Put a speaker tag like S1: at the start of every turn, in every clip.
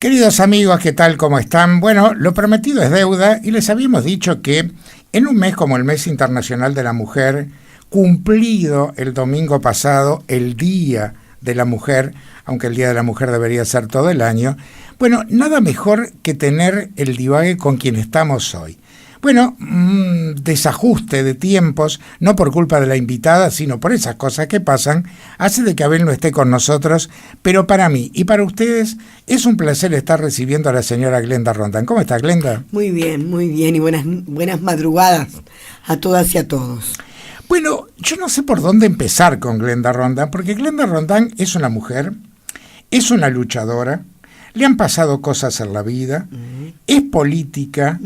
S1: Queridos amigos, ¿qué tal? ¿Cómo están? Bueno, lo prometido es deuda y les habíamos dicho que en un mes como el Mes Internacional de la Mujer, cumplido el domingo pasado, el Día de la Mujer, aunque el Día de la Mujer debería ser todo el año, bueno, nada mejor que tener el divague con quien estamos hoy. Bueno, desajuste de tiempos, no por culpa de la invitada, sino por esas cosas que pasan, hace de que Abel no esté con nosotros, pero para mí y para ustedes es un placer estar recibiendo a la señora Glenda Rondán. ¿Cómo está, Glenda?
S2: Muy bien, y buenas madrugadas a todas y a todos.
S1: Bueno, yo no sé por dónde empezar con Glenda Rondán, porque Glenda Rondán es una mujer, es una luchadora, le han pasado cosas en la vida, es política,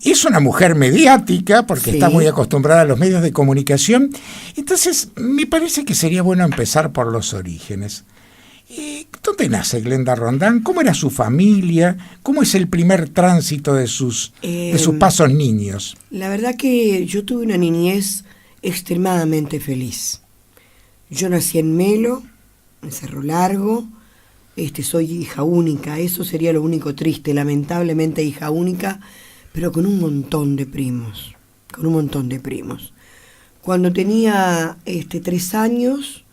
S1: es una mujer mediática, porque está muy acostumbrada a los medios de comunicación. Entonces, me parece que sería bueno empezar por los orígenes. ¿Dónde nace Glenda Rondán? ¿Cómo era su familia? ¿Cómo es el primer tránsito de sus pasos niños?
S2: La verdad que yo tuve una niñez extremadamente feliz. Yo nací en Melo, en Cerro Largo. Soy hija única, eso sería lo único triste, lamentablemente hija única, pero con un montón de primos, Cuando tenía 3 años,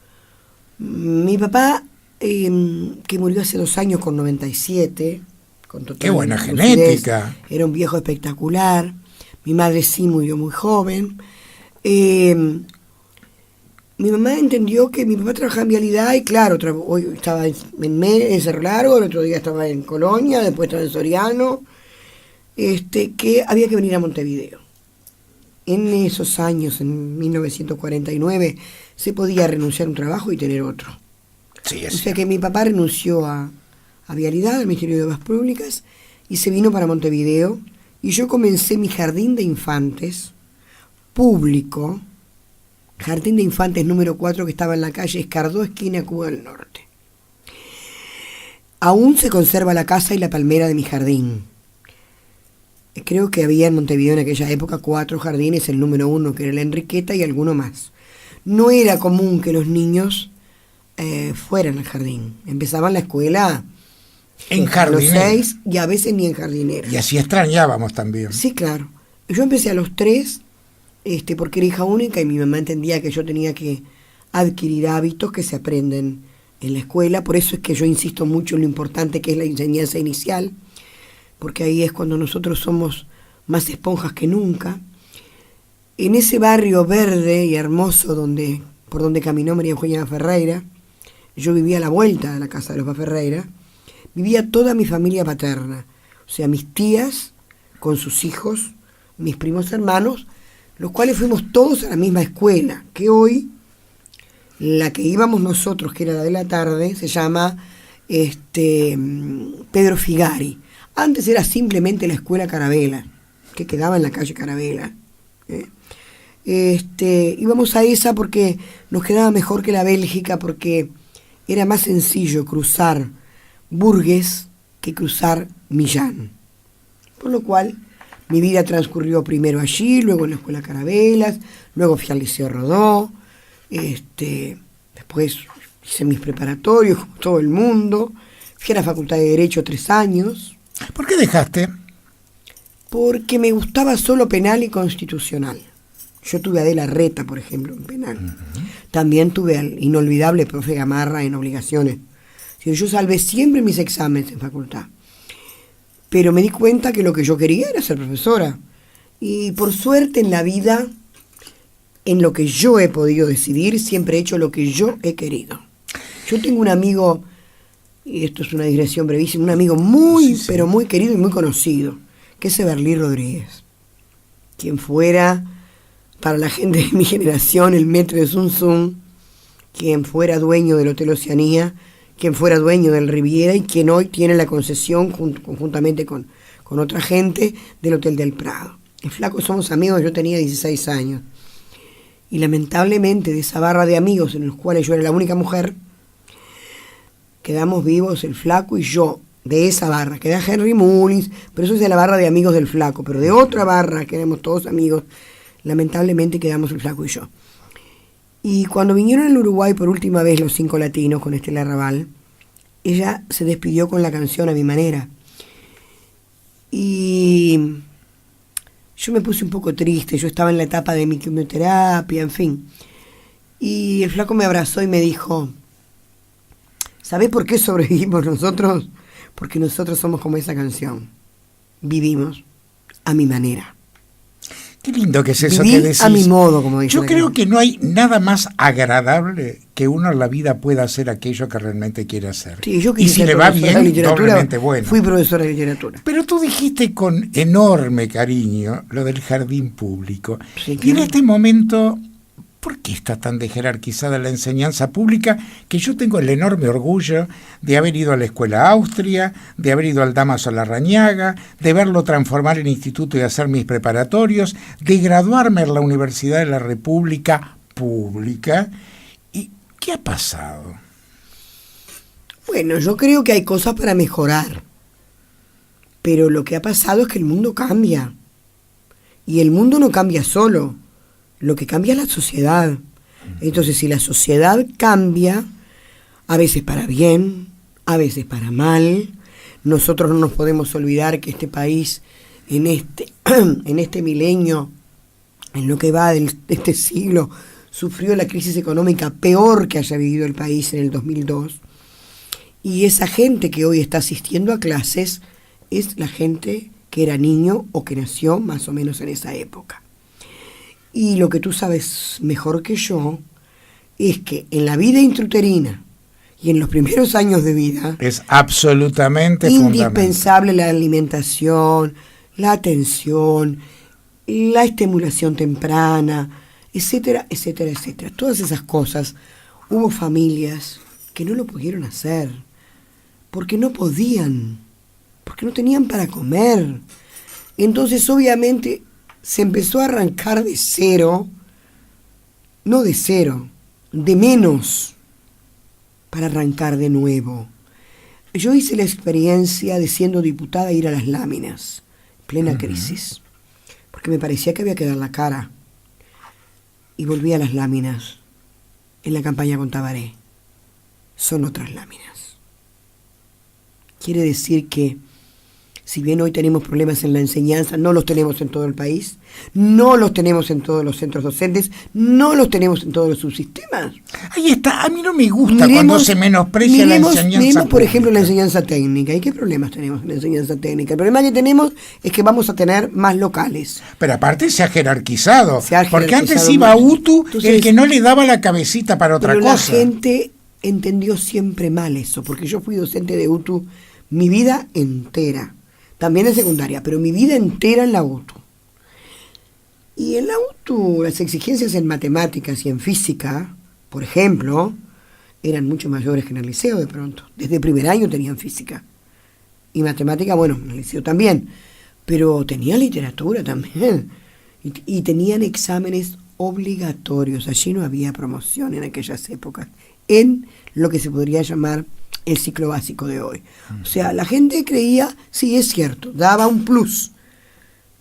S2: mi papá, que murió hace 2 años con 97, con total
S1: ¡qué buena
S2: lucidez,
S1: genética!
S2: Era un viejo espectacular. Mi madre sí murió muy joven. Mi mamá entendió que mi papá trabajaba en Vialidad y claro, hoy estaba en Cerro Largo, el otro día estaba en Colonia, después estaba en Soriano, que había que venir a Montevideo. En esos años, en 1949, se podía renunciar a un trabajo y tener otro.
S1: Sí,
S2: o sea que mi papá renunció a Vialidad, al Ministerio de Obras Públicas, y se vino para Montevideo, y yo comencé mi jardín de infantes público, Jardín de Infantes número 4, que estaba en la calle Escardó, esquina Cuba del Norte. Aún se conserva la casa y la palmera de mi jardín. Creo que había en Montevideo en aquella época 4 jardines, el número 1 que era la Enriqueta y alguno más. No era común que los niños fueran al jardín. Empezaban la escuela
S1: en
S2: a los
S1: jardinera.
S2: 6 y a veces ni en jardinera.
S1: Y así extrañábamos también.
S2: Sí, claro. Yo empecé a los 3, porque era hija única y mi mamá entendía que yo tenía que adquirir hábitos que se aprenden en la escuela. Por eso es que yo insisto mucho en lo importante que es la enseñanza inicial, porque ahí es cuando nosotros somos más esponjas que nunca. En ese barrio verde y hermoso por donde caminó María Eugenia Ferreira, yo vivía a la vuelta de la casa de los Ferreira, vivía toda mi familia paterna, o sea, mis tías con sus hijos, mis primos hermanos, los cuales fuimos todos a la misma escuela, que hoy, la que íbamos nosotros, que era la de la tarde, se llama Pedro Figari. Antes era simplemente la escuela Carabela, que quedaba en la calle Carabela. Íbamos a esa porque nos quedaba mejor que la Bélgica, porque era más sencillo cruzar Burgues que cruzar Millán. Por lo cual mi vida transcurrió primero allí, luego en la escuela Carabelas, luego fui al Liceo Rodó, después hice mis preparatorios como todo el mundo, fui a la Facultad de Derecho 3 años.
S1: ¿Por qué dejaste?
S2: Porque me gustaba solo penal y constitucional. Yo tuve a Adela Reta, por ejemplo, en penal. También tuve al inolvidable profe Gamarra en obligaciones. Yo salvé siempre mis exámenes en facultad. Pero me di cuenta que lo que yo quería era ser profesora. Y por suerte en la vida, en lo que yo he podido decidir, siempre he hecho lo que yo he querido. Yo tengo un amigo, y esto es una digresión brevísima, un amigo pero muy querido y muy conocido, que es Eberlí Rodríguez, quien fuera, para la gente de mi generación, el metro de Zum Zum, quien fuera dueño del Hotel Oceanía, quien fuera dueño del Riviera y quien hoy tiene la concesión conjuntamente con otra gente del Hotel del Prado. El flaco somos amigos, yo tenía 16 años. Y lamentablemente de esa barra de amigos en los cuales yo era la única mujer, quedamos vivos el flaco y yo, de esa barra. Queda Henry Mullins, pero eso es de la barra de amigos del flaco. Pero de otra barra, que éramos todos amigos, lamentablemente quedamos el flaco y yo. Y cuando vinieron al Uruguay por última vez los 5 latinos con Estela Raval, ella se despidió con la canción A Mi Manera. Y yo me puse un poco triste, yo estaba en la etapa de mi quimioterapia, en fin. Y el flaco me abrazó y me dijo, ¿sabés por qué sobrevivimos nosotros? Porque nosotros somos como esa canción. Vivimos a mi manera.
S1: Qué lindo que es eso
S2: Vivir
S1: que decís.
S2: a mi modo, como dice.
S1: Yo creo que no hay nada más agradable que uno en la vida pueda hacer aquello que realmente quiere hacer.
S2: Sí, yo
S1: y si le va bien, doblemente bueno.
S2: Fui profesora de literatura.
S1: Pero tú dijiste con enorme cariño lo del jardín público.
S2: Sí,
S1: y
S2: claro.
S1: en este momento, ¿por qué está tan jerarquizada la enseñanza pública? Que yo tengo el enorme orgullo de haber ido a la Escuela Austria, de haber ido al Damaso Larrañaga, de verlo transformar en instituto y hacer mis preparatorios, de graduarme en la Universidad de la República Pública. ¿Y qué ha pasado?
S2: Bueno, yo creo que hay cosas para mejorar. Pero lo que ha pasado es que el mundo cambia. Y el mundo no cambia solo. Lo que cambia es la sociedad. Entonces, si la sociedad cambia, a veces para bien, a veces para mal, nosotros no nos podemos olvidar que este país, en este milenio, en lo que va de este siglo, sufrió la crisis económica peor que haya vivido el país en el 2002. Y esa gente que hoy está asistiendo a clases es la gente que era niño o que nació más o menos en esa época. Y lo que tú sabes mejor que yo es que en la vida intrauterina y en los primeros años de vida
S1: es absolutamente
S2: indispensable la alimentación, la atención, la estimulación temprana, etcétera, etcétera, etcétera. Todas esas cosas. Hubo familias que no lo pudieron hacer porque no podían, porque no tenían para comer. Entonces, obviamente, se empezó a arrancar de cero, no de cero, de menos, para arrancar de nuevo. Yo hice la experiencia de, siendo diputada, ir a las láminas, plena crisis, porque me parecía que había que dar la cara. Y volví a las láminas, en la campaña con Tabaré. Son otras láminas. Quiere decir que, si bien hoy tenemos problemas en la enseñanza, no los tenemos en todo el país, no los tenemos en todos los centros docentes, no los tenemos en todos los subsistemas.
S1: Ahí está, a mí no me gusta cuando se menosprecia la enseñanza
S2: miremos, por ejemplo, la
S1: pública.
S2: enseñanza técnica. ¿Y qué problemas tenemos en la enseñanza técnica? El problema que tenemos es que vamos a tener más locales.
S1: Pero aparte se ha jerarquizado, porque antes
S2: jerarquizado
S1: iba
S2: mucho.
S1: UTU,
S2: Entonces,
S1: el que no le daba la cabecita para otra
S2: pero
S1: cosa.
S2: la gente entendió siempre mal eso, porque yo fui docente de UTU mi vida entera. También en secundaria, pero mi vida entera en la UTU. Y en la UTU las exigencias en matemáticas y en física, por ejemplo, eran mucho mayores que en el liceo de pronto. Desde primer año tenían física. Y matemática, bueno, en el liceo también. Pero tenían literatura también. Y tenían exámenes obligatorios. Allí no había promoción en aquellas épocas. En lo que se podría llamar el ciclo básico de hoy. O sea, la gente creía, sí, es cierto, daba un plus.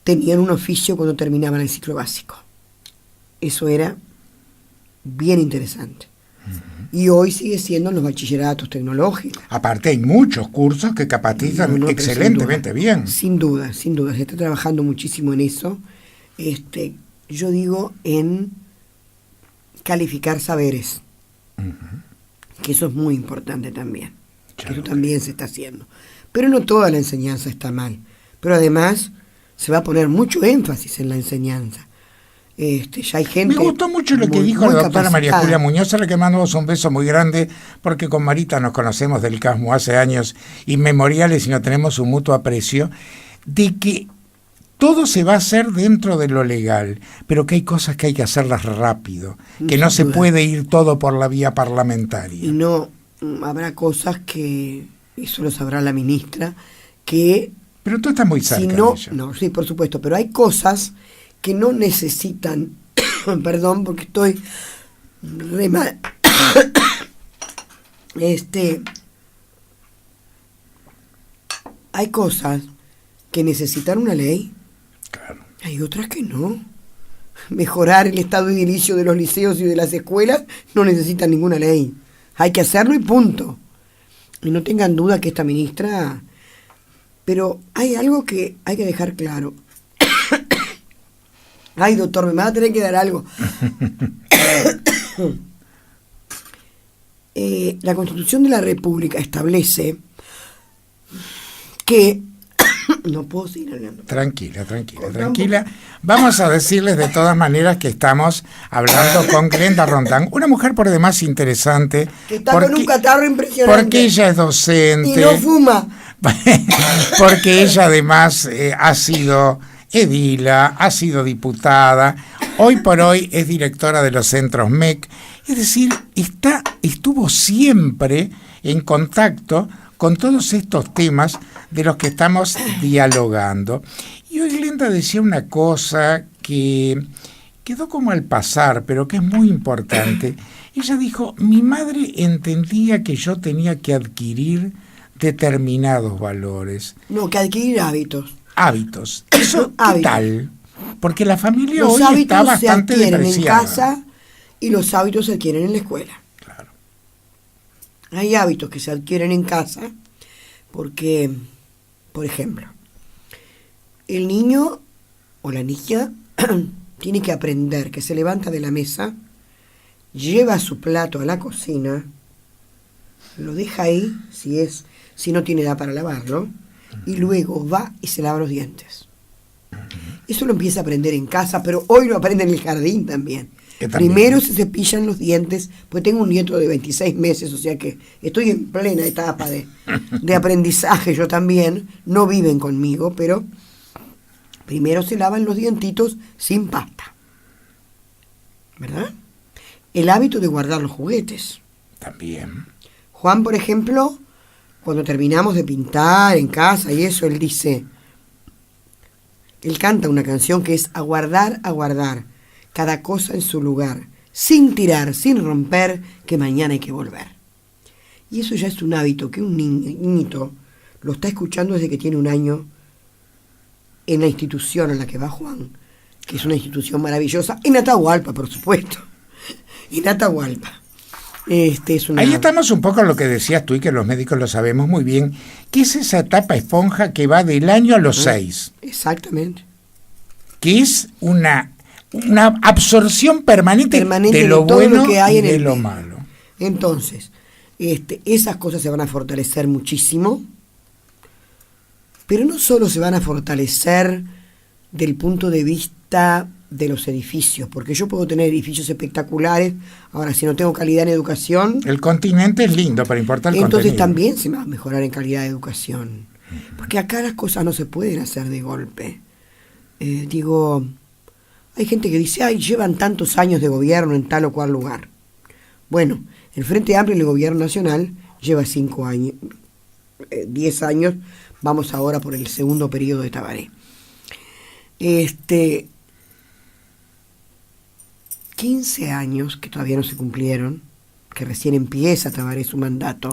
S2: Tenían un oficio cuando terminaban el ciclo básico. Eso era bien interesante. Y hoy sigue siendo en los bachilleratos tecnológicos.
S1: Aparte hay muchos cursos que capacizan
S2: No,
S1: excelentemente bien.
S2: Sin duda, sin duda. Se está trabajando muchísimo en eso. Yo digo en calificar saberes. Que eso es muy importante también.
S1: Claro,
S2: que eso también se está haciendo. Pero no toda la enseñanza está mal. Pero además se va a poner mucho énfasis en la enseñanza. Ya hay gente.
S1: Me gustó mucho lo que dijo la doctora María Julia Muñoz, a la que mandamos un beso muy grande, porque con Marita nos conocemos del Casmo hace años inmemoriales y no tenemos un mutuo aprecio, de que todo se va a hacer dentro de lo legal, pero que hay cosas que hay que hacerlas rápido, que no se puede ir todo por la vía parlamentaria.
S2: Y no, habrá cosas que, eso lo sabrá la ministra, que...
S1: Pero tú estás muy cerca
S2: si
S1: de
S2: no,
S1: ella.
S2: no, sí, por supuesto, pero hay cosas que no necesitan, perdón, porque estoy re mal, hay cosas que necesitan una ley.
S1: Claro.
S2: Hay otras que no. Mejorar el estado edilicio de los liceos y de las escuelas no necesita ninguna ley. Hay que hacerlo y punto. Y no tengan duda que esta ministra... Pero hay algo que hay que dejar claro. Ay, doctor, me va a tener que dar algo. La Constitución de la República establece que... No puedo seguir hablando.
S1: Tranquila. Vamos a decirles de todas maneras que estamos hablando con Glenda Roldán, una mujer por demás interesante.
S2: Que está con un catarro impresionante.
S1: Porque ella es docente.
S2: Y no fuma.
S1: Porque ella además ha sido edila, ha sido diputada, hoy por hoy es directora de los centros MEC, es decir, estuvo siempre en contacto con todos estos temas de los que estamos dialogando. Y hoy Glenda decía una cosa que quedó como al pasar, pero que es muy importante. Ella dijo, mi madre entendía que yo tenía que adquirir determinados valores.
S2: No, que adquirir hábitos.
S1: Hábitos. ¿Eso qué
S2: hábitos.
S1: tal? Porque la familia
S2: Los
S1: hoy está
S2: hábitos
S1: bastante
S2: se adquieren
S1: depreciada.
S2: en casa y los hábitos se adquieren en la escuela.
S1: Claro.
S2: Hay hábitos que se adquieren en casa porque, por ejemplo, el niño o la niña tiene que aprender que se levanta de la mesa, lleva su plato a la cocina, lo deja ahí si no tiene edad para lavarlo, y luego va y se lava los dientes. Eso lo empieza a aprender en casa, pero hoy lo aprende en el jardín también. Primero se cepillan los dientes, pues tengo un nieto de 26 meses, o sea que estoy en plena etapa de aprendizaje, yo también, no viven conmigo, pero primero se lavan los dientitos sin pasta, ¿verdad? El hábito de guardar los juguetes.
S1: También.
S2: Juan, por ejemplo, cuando terminamos de pintar en casa y eso, él canta una canción que es a guardar, cada cosa en su lugar, sin tirar, sin romper, que mañana hay que volver. Y eso ya es un hábito que un niñito lo está escuchando desde que tiene 1 año en la institución en la que va Juan, que es una institución maravillosa, en Atahualpa, por supuesto. En Atahualpa. Ahí
S1: estamos un poco en lo que decías tú y que los médicos lo sabemos muy bien, que es esa etapa esponja que va del año a los 6.
S2: Exactamente.
S1: Que es una absorción permanente de lo
S2: todo
S1: bueno
S2: lo que hay
S1: y
S2: en
S1: de
S2: el
S1: lo
S2: medio.
S1: malo.
S2: Entonces, esas cosas se van a fortalecer muchísimo, pero no solo se van a fortalecer del punto de vista de los edificios, porque yo puedo tener edificios espectaculares, ahora si no tengo calidad en educación...
S1: El continente es lindo, pero importa el
S2: entonces
S1: contenido.
S2: También se va a mejorar en calidad de educación, porque acá las cosas no se pueden hacer de golpe. Hay gente que dice, ay, llevan tantos años de gobierno en tal o cual lugar. Bueno, el Frente Amplio y el Gobierno Nacional lleva 5 años, 10 años, vamos ahora por el segundo periodo de Tabaré. 15 años que todavía no se cumplieron, que recién empieza Tabaré su mandato,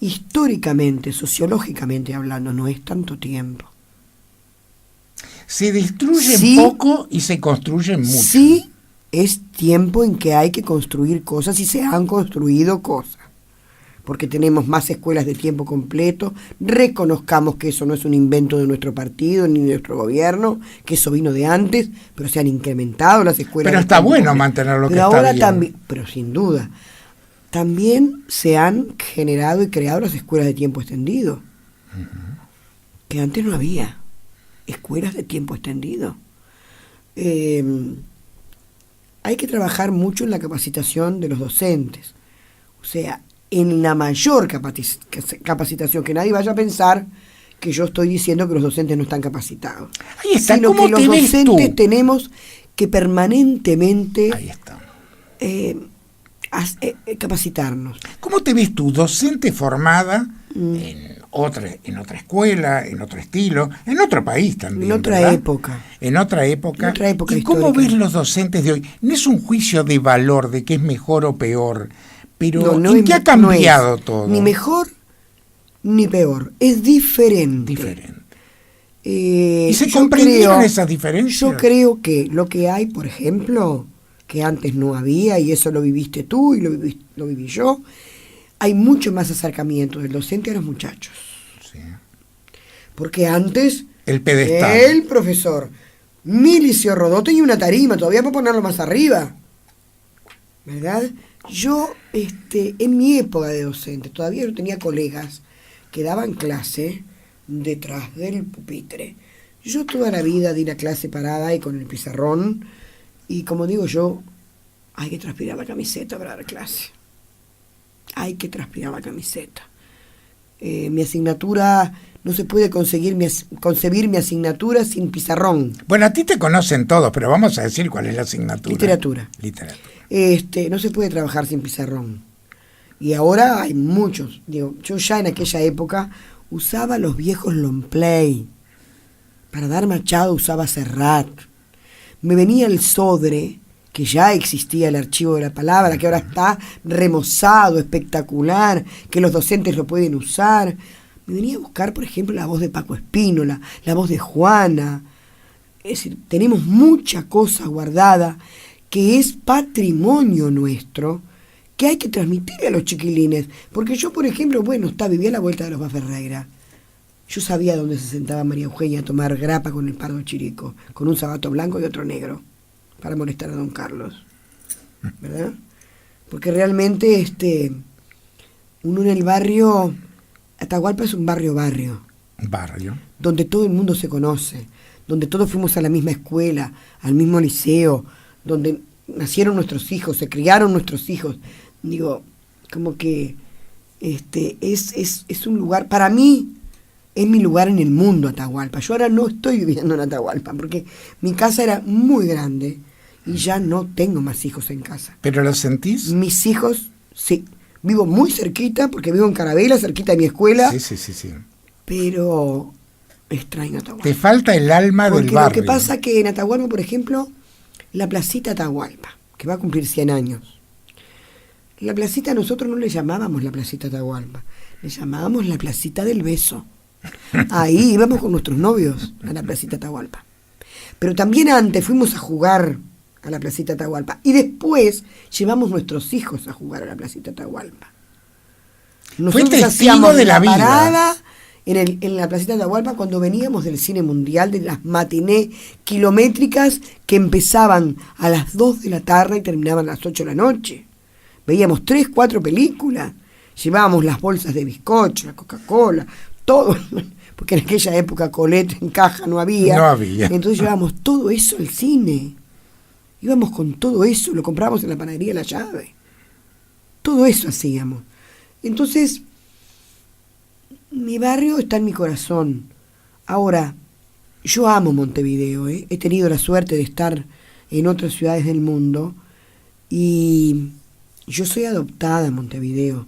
S2: históricamente, sociológicamente hablando, no es tanto tiempo.
S1: Se destruyen poco y se construyen mucho.
S2: Sí, es tiempo en que hay que construir cosas y se han construido cosas. Porque tenemos más escuelas de tiempo completo, reconozcamos que eso no es un invento de nuestro partido ni de nuestro gobierno, que eso vino de antes, pero se han incrementado las escuelas.
S1: Pero está bueno mantener lo que
S2: está
S1: ahora bien.
S2: También, pero sin duda, también se han generado y creado las escuelas de tiempo extendido, que antes no había escuelas de tiempo extendido. Hay que trabajar mucho en la capacitación de los docentes, o sea, en la mayor capacitación, que nadie vaya a pensar que yo estoy diciendo que los docentes no están capacitados.
S1: Ahí está.
S2: Sino
S1: ¿Cómo
S2: que los
S1: te ves
S2: docentes
S1: tú?
S2: tenemos que permanentemente
S1: Ahí está.
S2: capacitarnos.
S1: ¿Cómo te ves tú, docente formada en otra escuela, en otro estilo, en otro país también?
S2: En otra
S1: ¿verdad?
S2: época.
S1: En otra época. ¿Y cómo
S2: histórica.
S1: ves los docentes de hoy? No es un juicio de valor de qué es mejor o peor, pero ¿en qué ha cambiado todo?
S2: Ni mejor ni peor, es diferente.
S1: ¿Y se comprendieron esas diferencias?
S2: Yo creo que lo que hay, por ejemplo, que antes no había, y eso lo viviste tú y lo viví yo, hay mucho más acercamiento del docente a los muchachos.
S1: Sí.
S2: Porque antes,
S1: El pedestal.
S2: el profesor Milicio Rodó tenía una tarima, todavía puedo ponerlo más arriba, ¿verdad? Yo, en mi época de docente, todavía yo tenía colegas que daban clase detrás del pupitre. Yo toda la vida di la clase parada y con el pizarrón, y como digo yo, hay que transpirar la camiseta para dar clase. Hay que transpirar la camiseta. Mi asignatura, no se puede concebir mi asignatura sin pizarrón.
S1: Bueno, a ti te conocen todos, pero vamos a decir cuál es la asignatura.
S2: Literatura. No se puede trabajar sin pizarrón. Y ahora hay muchos. Digo, yo ya en aquella época usaba los viejos long play. Para dar Machado usaba Serrat. Me venía el Sodre, que ya existía el archivo de la palabra, que ahora está remozado, espectacular, que los docentes lo pueden usar. Me venía a buscar, por ejemplo, la voz de Paco Espínola, la voz de Juana. Es decir, tenemos mucha cosa guardada que es patrimonio nuestro, que hay que transmitir a los chiquilines. Porque yo, por ejemplo, vivía a la vuelta de los Ferreira. Yo sabía dónde se sentaba María Eugenia a tomar grapa con el Pardo Chirico, con un sabato blanco y otro negro, para molestar a don Carlos, ¿verdad? Porque realmente uno en el barrio, Atahualpa es un barrio, donde todo el mundo se conoce, donde todos fuimos a la misma escuela, al mismo liceo, donde nacieron nuestros hijos, se criaron nuestros hijos. Digo, como que es un lugar, para mí, es mi lugar en el mundo, Atahualpa. Yo ahora no estoy viviendo en Atahualpa, porque mi casa era muy grande y ya no tengo más hijos en casa.
S1: ¿Pero lo sentís?
S2: Mis hijos, sí. Vivo muy cerquita, porque vivo en Carabela, cerquita de mi escuela.
S1: Sí.
S2: Pero extraño Atahualpa.
S1: Te falta el alma del barrio.
S2: Porque lo que pasa es que en Atahualpa, por ejemplo, la placita Atahualpa, que va a cumplir 100 años. La placita, nosotros no le llamábamos la placita Atahualpa, le llamábamos la placita del beso. Ahí íbamos con nuestros novios a la placita Atahualpa. Pero también antes fuimos a jugar a la placita Atahualpa y después llevamos nuestros hijos a jugar a la placita Atahualpa. Nosotros hacíamos
S1: de la vida.
S2: Parada en la placita Atahualpa cuando veníamos del cine mundial, de las matiné kilométricas que empezaban a las 2 de la tarde y terminaban a las 8 de la noche. Veíamos 3, 4 películas, llevábamos las bolsas de bizcocho, la Coca-Cola, todo, porque en aquella época Colette en caja no había. Entonces llevábamos todo eso al cine. Íbamos con todo eso, lo comprábamos en la panadería La Llave. Todo eso hacíamos. Entonces, mi barrio está en mi corazón. Ahora, yo amo Montevideo, ¿eh? He tenido la suerte de estar en otras ciudades del mundo y yo soy adoptada en Montevideo.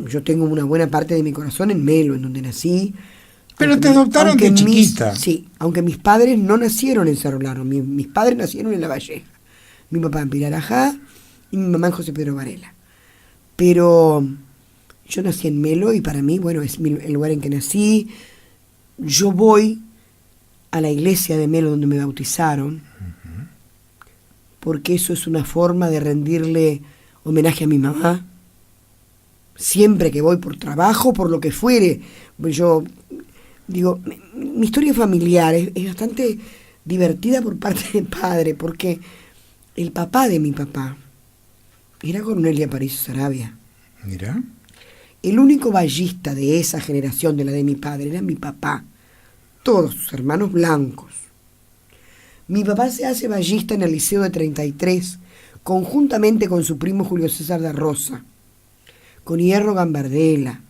S2: Yo tengo una buena parte de mi corazón en Melo, en donde nací.
S1: Pero te adoptaron de chiquita.
S2: Sí, aunque mis padres no nacieron en Cerro Largo, mis padres nacieron en La Valleja. Mi papá en Pilar Ajá y mi mamá en José Pedro Varela. Pero yo nací en Melo y para mí, es el lugar en que nací. Yo voy a la iglesia de Melo donde me bautizaron, porque eso es una forma de rendirle homenaje a mi mamá. Siempre que voy por trabajo, por lo que fuere, yo digo, mi historia familiar es bastante divertida por parte del padre, porque el papá de mi papá era Cornelio Aparicio Saravia.
S1: Mira.
S2: El único ballista de esa generación, de la de mi padre, era mi papá. Todos sus hermanos blancos. Mi papá se hace ballista en el Liceo de 33, conjuntamente con su primo Julio César da Rosa, con Hierro Gambardella,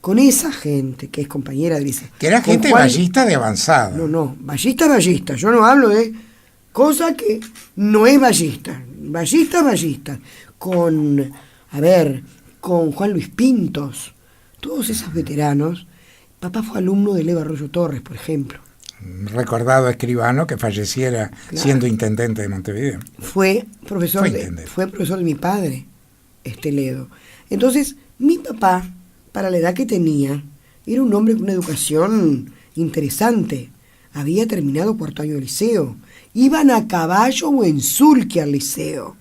S2: con esa gente que es compañera de liceo.
S1: Que era gente ballista de avanzada.
S2: No, ballista. Yo no hablo de cosa que no es ballista. Ballista. Con Juan Luis Pintos, todos esos veteranos. Papá fue alumno de Leo Arroyo Torres, por ejemplo.
S1: Recordado escribano que falleciera siendo intendente de Montevideo.
S2: Fue profesor de mi padre, Ledo. Entonces, mi papá, para la edad que tenía, era un hombre con una educación interesante. Había terminado 4º año de liceo. Iban a caballo o en sulky al liceo.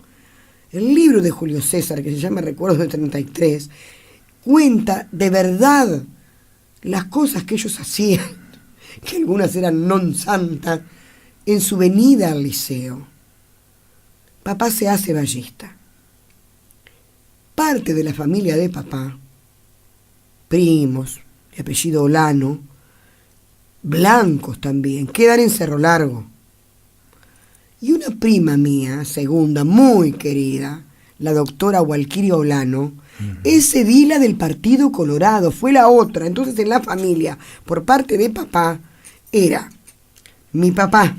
S2: El libro de Julio César, que se llama Recuerdos de 33, cuenta de verdad las cosas que ellos hacían, que algunas eran non santas, en su venida al liceo. Papá se hace ballista. Parte de la familia de papá, primos, de apellido Olano, blancos también, quedan en Cerro Largo. Y una prima mía, segunda, muy querida, la doctora Walquiria Olano, es edila del Partido Colorado, fue la otra. Entonces en la familia, por parte de papá, era mi papá,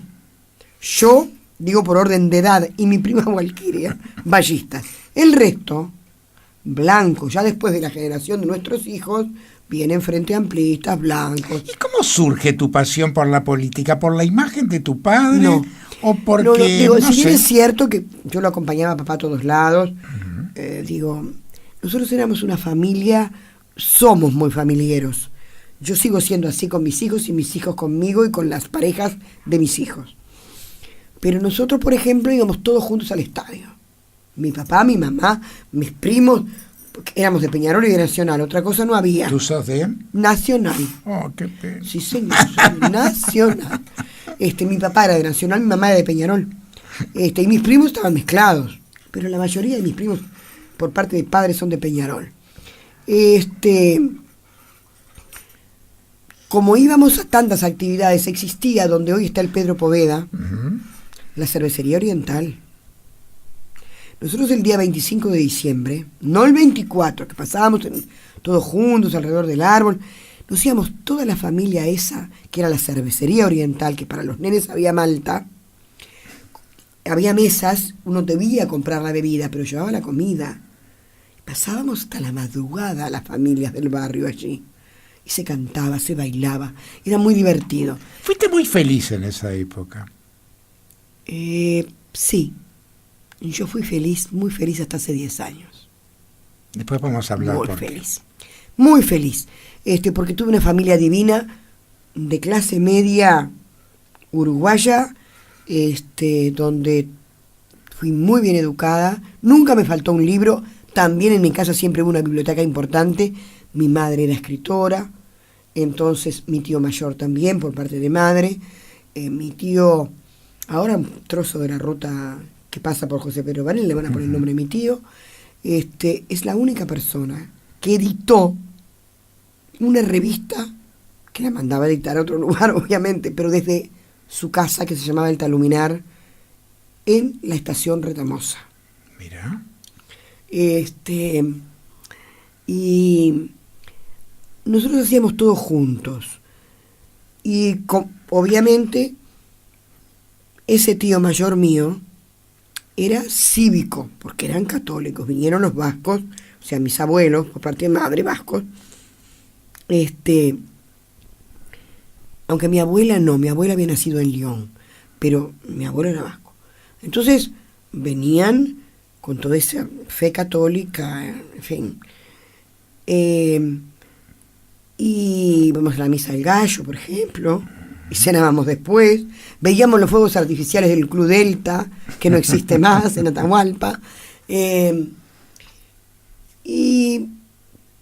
S2: yo, digo por orden de edad, y mi prima Walquiria, ballistas. El resto, blancos, ya después de la generación de nuestros hijos, vienen frente amplistas, blancos.
S1: ¿Y cómo surge tu pasión por la política? ¿Por la imagen de tu padre?
S2: No.
S1: ¿O porque,
S2: No, digo,
S1: no
S2: si bien
S1: sé?
S2: es cierto que yo lo acompañaba a papá a todos lados, digo, nosotros éramos una familia, somos muy familiares. Yo sigo siendo así con mis hijos y mis hijos conmigo y con las parejas de mis hijos. Pero nosotros, por ejemplo, íbamos todos juntos al estadio. Mi papá, mi mamá, mis primos, porque éramos de Peñarol y de Nacional, otra cosa no había.
S1: ¿Tú sos de?
S2: Nacional.
S1: Oh, qué pena.
S2: Sí, señor, soy Nacional. Mi papá era de Nacional, mi mamá era de Peñarol. Y mis primos estaban mezclados, pero la mayoría de mis primos, por parte de padres, son de Peñarol. Como íbamos a tantas actividades, existía donde hoy está el Pedro Poveda, la cervecería oriental. Nosotros el día 25 de diciembre, no el 24, que pasábamos todos juntos alrededor del árbol, nos íbamos toda la familia esa, que era la cervecería oriental, que para los nenes había malta, había mesas, uno debía comprar la bebida, pero llevaba la comida. Pasábamos hasta la madrugada las familias del barrio allí. Y se cantaba, se bailaba, era muy divertido.
S1: ¿Fuiste muy feliz en esa época?
S2: Sí, yo fui feliz, muy feliz hasta hace 10 años.
S1: Después vamos a hablar.
S2: Muy feliz, muy feliz. Porque tuve una familia divina, de clase media uruguaya, donde fui muy bien educada, nunca me faltó un libro, también en mi casa siempre hubo una biblioteca importante, mi madre era escritora, entonces mi tío mayor también por parte de madre, mi tío, ahora un trozo de la ruta que pasa por José Pedro Varela, le van a poner el nombre de mi tío, es la única persona que editó una revista que la mandaba a editar a otro lugar, obviamente, pero desde su casa, que se llamaba El Taluminar, en la estación Retamosa.
S1: Mira.
S2: Y nosotros hacíamos todo juntos. Y obviamente, ese tío mayor mío era cívico, porque eran católicos. Vinieron los vascos, o sea, mis abuelos, por parte de madre, vascos. Aunque mi abuela había nacido en León, pero mi abuelo era vasco. Entonces venían con toda esa fe católica, en fin. Y vamos a la misa del gallo, por ejemplo, y cenábamos después. Veíamos los fuegos artificiales del Club Delta, que no existe más en Atahualpa. Y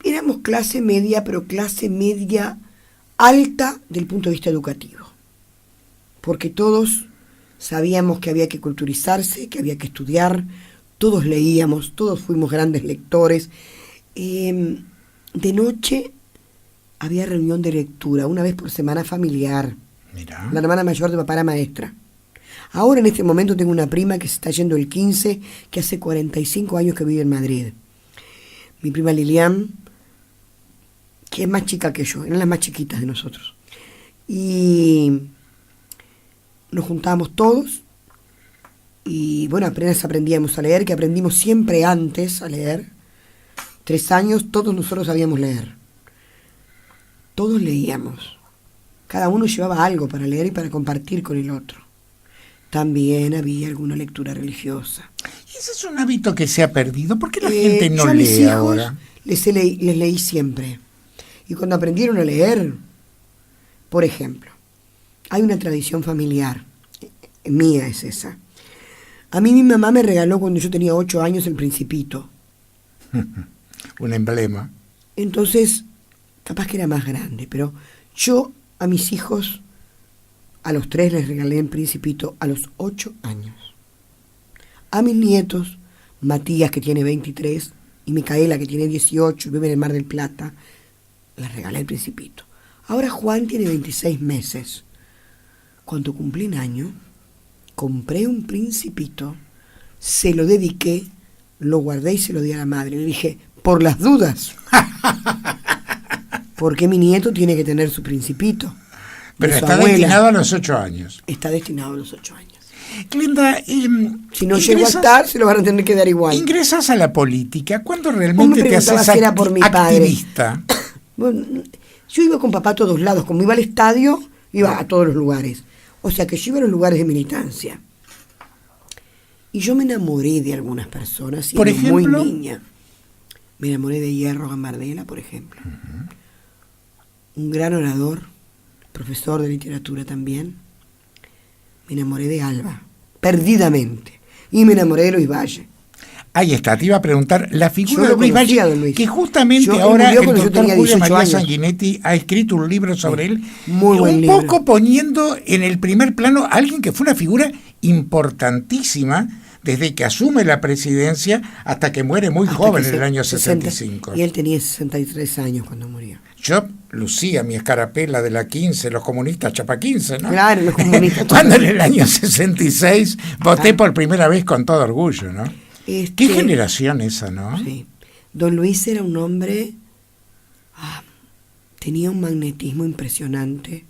S2: éramos clase media, pero clase media alta del punto de vista educativo, porque todos sabíamos que había que culturizarse, que había que estudiar, todos leíamos, todos fuimos grandes lectores. De noche había reunión de lectura, una vez por semana familiar.
S1: Mirá.
S2: La hermana mayor de papá era maestra. Ahora en este momento tengo una prima que se está yendo el 15, que hace 45 años que vive en Madrid. Mi prima Lilian, que es más chica que yo, eran las más chiquitas de nosotros. Y nos juntábamos todos y bueno, apenas aprendíamos a leer, que aprendimos siempre antes a leer. 3 años todos nosotros sabíamos leer. Todos leíamos. Cada uno llevaba algo para leer y para compartir con el otro. También había alguna lectura religiosa.
S1: ¿Y ese es un hábito que se ha perdido? ¿Por qué la gente no
S2: yo a mis
S1: lee
S2: hijos
S1: ahora?
S2: Les leí siempre. Y cuando aprendieron a leer, por ejemplo, hay una tradición familiar, mía es esa. A mí mi mamá me regaló cuando yo tenía 8 años El Principito.
S1: Un emblema.
S2: Entonces, capaz que era más grande, pero yo a mis hijos, a los 3 les regalé el Principito a los 8 años. A mis nietos, Matías, que tiene 23, y Micaela, que tiene 18, y vive en el Mar del Plata, les regalé el Principito. Ahora Juan tiene 26 meses. Cuando cumplí un año, compré un Principito, se lo dediqué, lo guardé y se lo di a la madre. Le dije, por las dudas, porque mi nieto tiene que tener su Principito.
S1: Pero está destinado a los 8 años.
S2: Está destinado a los 8 años.
S1: Glenda,
S2: si no llego a estar, se lo van a tener que dar igual.
S1: ¿Ingresas a la política? ¿Cuándo realmente te haces
S2: si era por mi
S1: activista?
S2: Bueno, yo iba con papá a todos lados. Como iba al estadio, iba a todos los lugares. O sea que yo iba a los lugares de militancia. Y yo me enamoré de algunas personas.
S1: Por ejemplo,
S2: muy niña. Me enamoré de Hierro Gambardella, por ejemplo. Un gran orador, profesor de literatura también. Me enamoré de Alba, perdidamente. Y me enamoré de Luis Valle.
S1: Ahí está, te iba a preguntar, la figura de Luis Valle, que justamente
S2: yo
S1: ahora el
S2: doctor
S1: Julio María Sanguinetti ha escrito un libro sobre él,
S2: muy buen libro.
S1: Un poco poniendo en el primer plano a alguien que fue una figura importantísima desde que asume la presidencia hasta que muere muy joven en el año 65.
S2: Y él tenía 63 años cuando murió.
S1: Yo lucía mi escarapela de la 15, los comunistas Chapa 15, ¿no?
S2: Claro, los comunistas.
S1: Cuando en el año 66 voté por primera vez con todo orgullo, ¿no? Qué generación esa, ¿no?
S2: Sí. Don Luis era un hombre, tenía un magnetismo impresionante.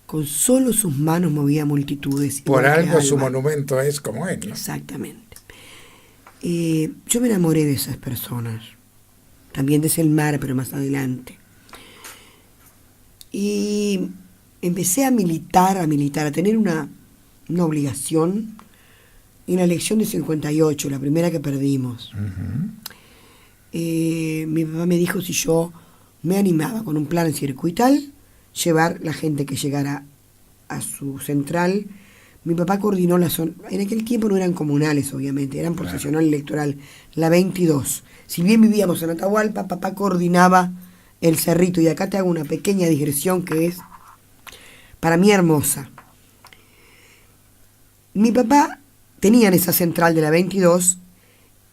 S2: Con solo sus manos movía multitudes.
S1: Por algo su monumento es como él, ¿no?
S2: Exactamente. Yo me enamoré de esas personas. También de Selmar, pero más adelante. Y empecé a militar, a tener una obligación en la elección de 58, la primera que perdimos. Mi papá me dijo si yo me animaba con un plan circuital, llevar la gente que llegara a su central. Mi papá coordinó la zona, en aquel tiempo no eran comunales obviamente, eran procesional electoral, la 22. Si bien vivíamos en Atahualpa, papá coordinaba el Cerrito, y acá te hago una pequeña digresión que es para mí hermosa. Mi papá tenía en esa central de la 22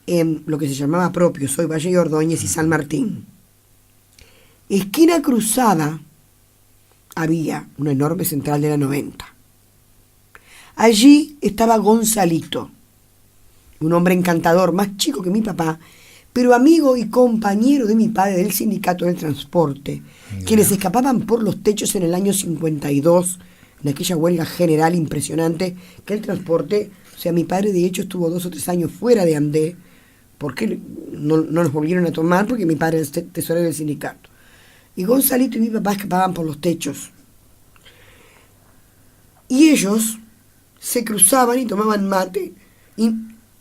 S2: en lo que se llamaba propio, Soy Valle y Ordóñez y San Martín. Esquina cruzada había una enorme central de la 90. Allí estaba Gonzalito, un hombre encantador, más chico que mi papá, pero amigo y compañero de mi padre del sindicato del transporte, quienes escapaban por los techos en el año 52, en aquella huelga general impresionante, que el transporte, o sea, mi padre de hecho estuvo 2 o 3 años fuera de Andé, porque no los volvieron a tomar, porque mi padre es tesorero del sindicato. Y Gonzalito y mi papá escapaban por los techos. Y ellos se cruzaban y tomaban mate, y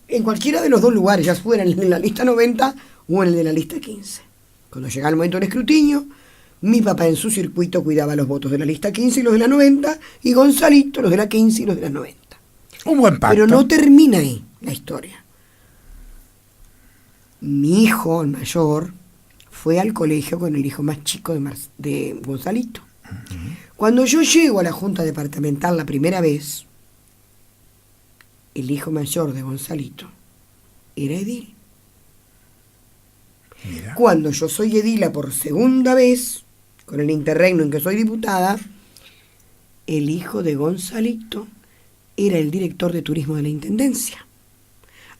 S2: en cualquiera de los dos lugares, ya fuera en el de la lista 90 o en el de la lista 15. Cuando llegaba el momento del escrutinio, mi papá en su circuito cuidaba los votos de la lista 15 y los de la 90, y Gonzalito los de la 15 y los de la 90.
S1: Un buen pacto.
S2: Pero no termina ahí la historia. Mi hijo, el mayor, fue al colegio con el hijo más chico de Gonzalito. Cuando yo llego a la Junta Departamental la primera vez, el hijo mayor de Gonzalito era edil.
S1: Mira.
S2: Cuando yo soy edila por segunda vez, con el interregno en que soy diputada, el hijo de Gonzalito era el director de turismo de la Intendencia.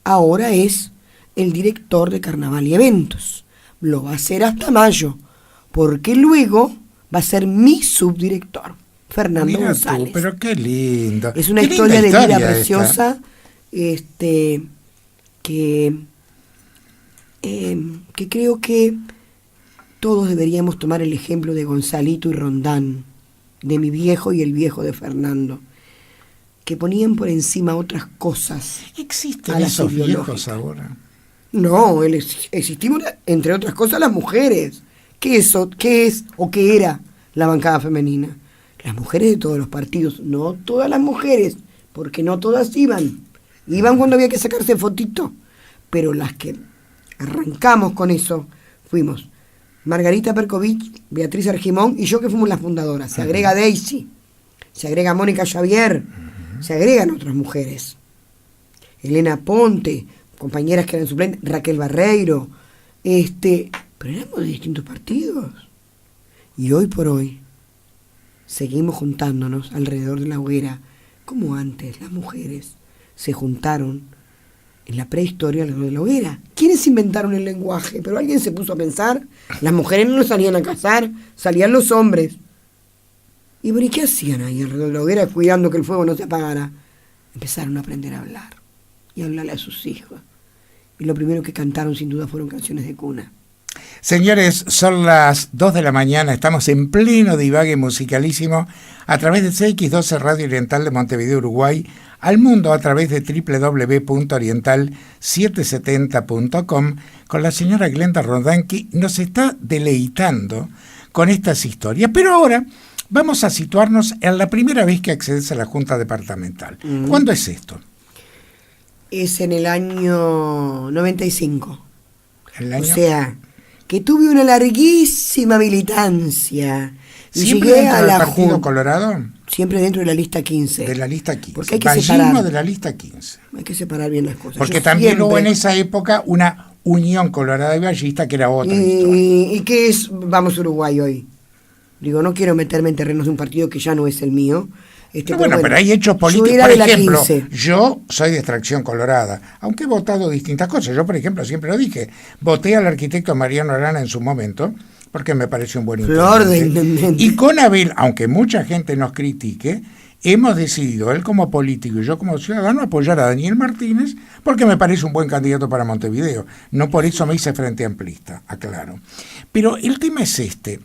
S2: Ahora es el director de Carnaval y Eventos. Lo va a hacer hasta mayo, porque luego va a ser mi subdirector, Fernando
S1: Mira
S2: González.
S1: Tú, pero qué lindo.
S2: Es una
S1: qué
S2: historia de vida
S1: esta.
S2: preciosa, que creo que todos deberíamos tomar el ejemplo de Gonzalito y Rondán, de mi viejo y el viejo de Fernando, que ponían por encima otras cosas.
S1: ¿Existen esos viejos ahora?
S2: No, existimos, entre otras cosas, las mujeres. ¿Qué es o qué era la bancada femenina? Las mujeres de todos los partidos, no todas las mujeres, porque no todas iban. Iban cuando había que sacarse fotito, pero las que arrancamos con eso fuimos Margarita Perkovich, Beatriz Argimón y yo, que fuimos las fundadoras. Se agrega Daisy, se agrega Mónica Xavier, se agregan otras mujeres. Elena Ponte, compañeras que eran suplentes, Raquel Barreiro, pero éramos de distintos partidos. Y hoy por hoy seguimos juntándonos alrededor de la hoguera, como antes las mujeres se juntaron en la prehistoria alrededor de la hoguera. ¿Quiénes inventaron el lenguaje? Pero alguien se puso a pensar. Las mujeres no salían a cazar, salían los hombres. Y bueno, ¿y qué hacían ahí alrededor de la hoguera cuidando que el fuego no se apagara? Empezaron a aprender a hablar y a hablarle a sus hijos. Y lo primero que cantaron sin duda fueron canciones de cuna.
S1: Señores, son las 2 de la mañana, estamos en pleno divague musicalísimo a través de CX12 Radio Oriental de Montevideo, Uruguay, al mundo a través de www.oriental770.com, con la señora Glenda Roldán, que nos está deleitando con estas historias. Pero ahora vamos a situarnos en la primera vez que accedes a la Junta Departamental. ¿Cuándo es esto?
S2: Es en el año 95.
S1: ¿El año?
S2: O sea, que tuve una larguísima militancia. Y
S1: ¿Siempre
S2: llegué
S1: dentro
S2: a
S1: del
S2: la
S1: Partido Colorado?
S2: Siempre dentro de la lista 15.
S1: De la lista 15.
S2: Porque hay que
S1: Vallismo
S2: separar.
S1: de la lista 15.
S2: Hay que separar bien las cosas.
S1: Porque
S2: Yo
S1: también
S2: siempre-
S1: hubo en esa época una unión colorada y ballista que era otra historia.
S2: ¿Y qué es Vamos Uruguay hoy? Digo, no quiero meterme en terrenos de un partido que ya no es el mío.
S1: No, pero hay hechos
S2: yo
S1: políticos.
S2: era
S1: Por
S2: de la
S1: ejemplo,
S2: 15.
S1: yo soy de extracción colorada, aunque he votado distintas cosas. Yo, por ejemplo, siempre lo dije, voté al arquitecto Mariano Arana en su momento, porque me pareció un buen
S2: Flor de
S1: intendente.
S2: intendente.
S1: Y con Abel, aunque mucha gente nos critique, hemos decidido, él como político y yo como ciudadano, apoyar a Daniel Martínez, porque me parece un buen candidato para Montevideo. No por eso me hice frente amplista, aclaro. Pero el tema es este.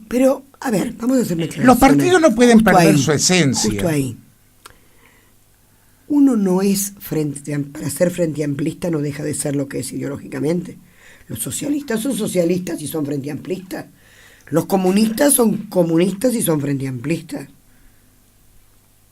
S2: Pero, a ver, vamos a hacer declaraciones.
S1: Los partidos no pueden
S2: Justo
S1: perder
S2: ahí,
S1: su esencia.
S2: Justo ahí. Uno no es para ser frente amplista, no deja de ser lo que es ideológicamente. Los socialistas son socialistas y son frente amplistas. Los comunistas son comunistas y son frente amplistas.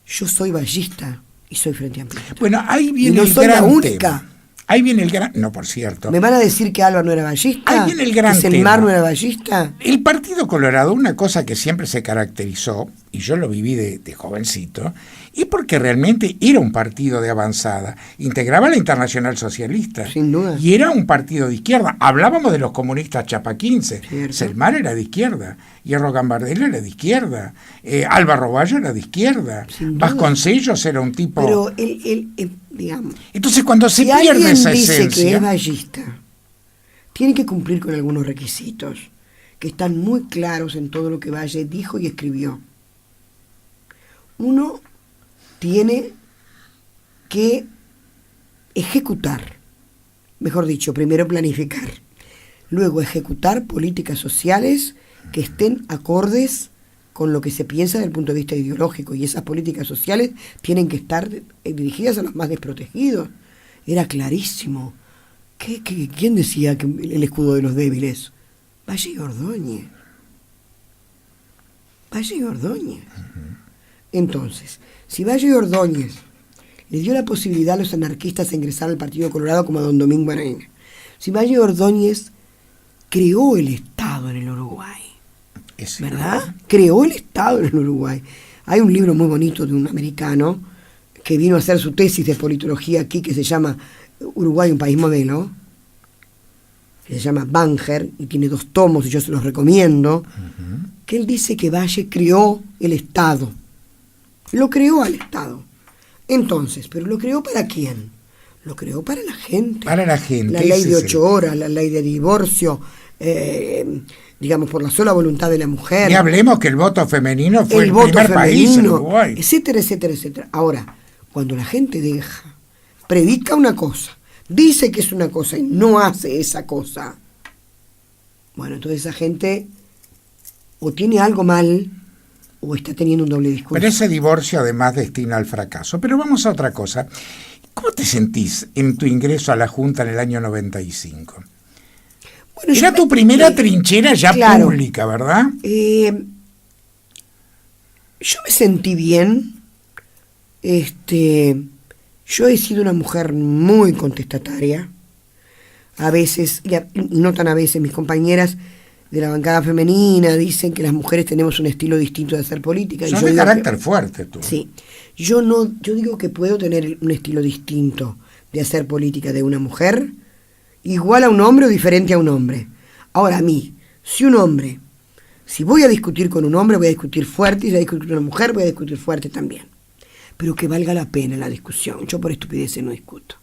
S2: Yo soy ballista y soy frente amplista.
S1: Bueno, ahí
S2: Y
S1: viene
S2: no
S1: el
S2: soy la
S1: gran
S2: única.
S1: tema. Ahí viene el gran... No, por cierto.
S2: ¿Me van a decir que Alba no era ballista?
S1: Ahí viene el gran
S2: ¿Que
S1: tema.
S2: Selmar no era ballista?
S1: El Partido Colorado, una cosa que siempre se caracterizó, y yo lo viví de jovencito, y porque realmente era un partido de avanzada. Integraba la Internacional Socialista.
S2: Sin duda.
S1: Y era un partido de izquierda. Hablábamos de los comunistas Chapa 15.
S2: Cierto.
S1: Selmar era de izquierda. Hierro Gambardella era de izquierda. Álvaro Bayo era de izquierda.
S2: Sin duda.
S1: Vasconcellos era un tipo...
S2: Pero digamos,
S1: Entonces, cuando se
S2: si
S1: pierde
S2: alguien
S1: esa
S2: dice
S1: esencia...
S2: que es ballista, tiene que cumplir con algunos requisitos que están muy claros en todo lo que Valle dijo y escribió. Uno tiene que ejecutar, mejor dicho, primero planificar, luego ejecutar políticas sociales que estén acordes con lo que se piensa desde el punto de vista ideológico, y esas políticas sociales tienen que estar dirigidas a los más desprotegidos. Era clarísimo. ¿Quién decía que el escudo de los débiles? Valle y Ordóñez. Valle y Ordóñez. Entonces, si Valle y Ordóñez le dio la posibilidad a los anarquistas de ingresar al Partido Colorado como a don Domingo Arena, si Valle y Ordóñez creó el Estado en el Uruguay, ¿verdad? Creó el Estado en el Uruguay. Hay un libro muy bonito de un americano que vino a hacer su tesis de politología aquí, que se llama Uruguay, un país modelo, que se llama Banger, y tiene 2 tomos, y yo se los recomiendo, que él dice que Valle creó el Estado. Lo creó al Estado. Entonces, ¿pero lo creó para quién? Lo creó para la gente.
S1: Para la gente.
S2: La ley de 8 horas, la ley de divorcio, digamos, por la sola voluntad de la mujer.
S1: Y hablemos que el voto femenino fue el
S2: voto
S1: primer país en
S2: femenino,
S1: Uruguay.
S2: etcétera, etcétera, etcétera. Ahora, cuando la gente predica una cosa, dice que es una cosa y no hace esa cosa, bueno, entonces esa gente o tiene algo mal o está teniendo un doble discurso.
S1: Pero ese divorcio además destina al fracaso. Pero vamos a otra cosa. ¿Cómo te sentís en tu ingreso a la Junta en el año 95?
S2: Bueno,
S1: Era tu primera trinchera ya
S2: claro,
S1: pública, ¿verdad?
S2: Yo me sentí bien. Yo he sido una mujer muy contestataria. a veces, y no tan a veces, mis compañeras de la bancada femenina dicen que las mujeres tenemos un estilo distinto de hacer política.
S1: Son de carácter fuerte, tú.
S2: Sí. Yo digo que puedo tener un estilo distinto de hacer política de una mujer, igual a un hombre o diferente a un hombre. Ahora, a mí, si voy a discutir con un hombre, voy a discutir fuerte, y si voy a discutir con una mujer, voy a discutir fuerte también. Pero que valga la pena la discusión. Yo por estupideces no discuto.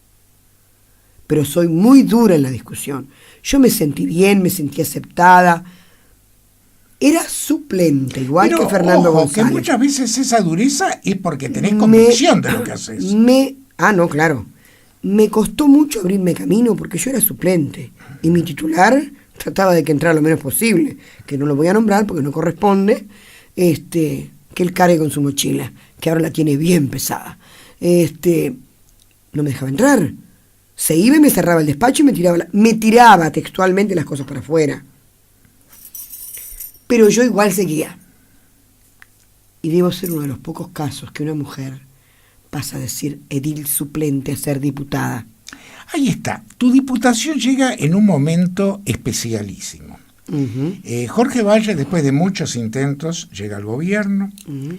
S2: Pero soy muy dura en la discusión. Yo me sentí bien, me sentí aceptada. Era suplente, igual que Fernando González.
S1: Que muchas veces esa dureza es porque tenés convicción de lo que haces.
S2: No, claro. Me costó mucho abrirme camino porque yo era suplente. Y mi titular trataba de que entrara lo menos posible. Que no lo voy a nombrar porque no corresponde. Que él cargue con su mochila, que ahora la tiene bien pesada. No me dejaba entrar. Se iba y me cerraba el despacho y me tiraba textualmente las cosas para afuera. Pero yo igual seguía. Y debo ser uno de los pocos casos que una mujer pasa de ser edil suplente a ser diputada.
S1: Ahí está. Tu diputación llega en un momento especialísimo.
S2: Uh-huh.
S1: Jorge Valle, después de muchos intentos, llega al gobierno.
S2: Uh-huh.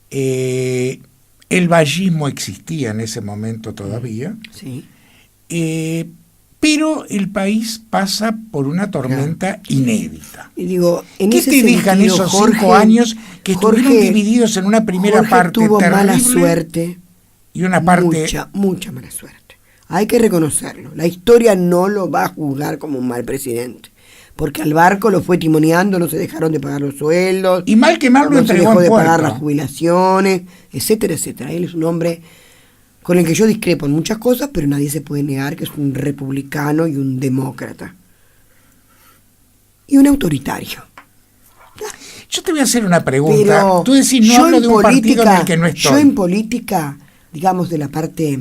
S1: El vallismo existía en ese momento todavía.
S2: Sí.
S1: Pero el país pasa por una tormenta inédita.
S2: Y digo,
S1: ¿Qué te dejan esos 5 años que estuvieron divididos en una primera parte
S2: tuvo
S1: terrible
S2: mala suerte
S1: y una parte...
S2: Mucha mala suerte. Hay que reconocerlo. La historia no lo va a juzgar como un mal presidente. Porque al barco lo fue timoneando, no se dejaron de pagar los sueldos.
S1: Y mal que mal lo
S2: no se dejó de pagar las jubilaciones, etcétera, etcétera. Él es un hombre con el que yo discrepo en muchas cosas, pero nadie se puede negar que es un republicano y un demócrata. Y un autoritario.
S1: Yo te voy a hacer una pregunta.
S2: Pero
S1: tú decís, no hablo de un partido en el que no estoy.
S2: Yo en política, digamos, de la parte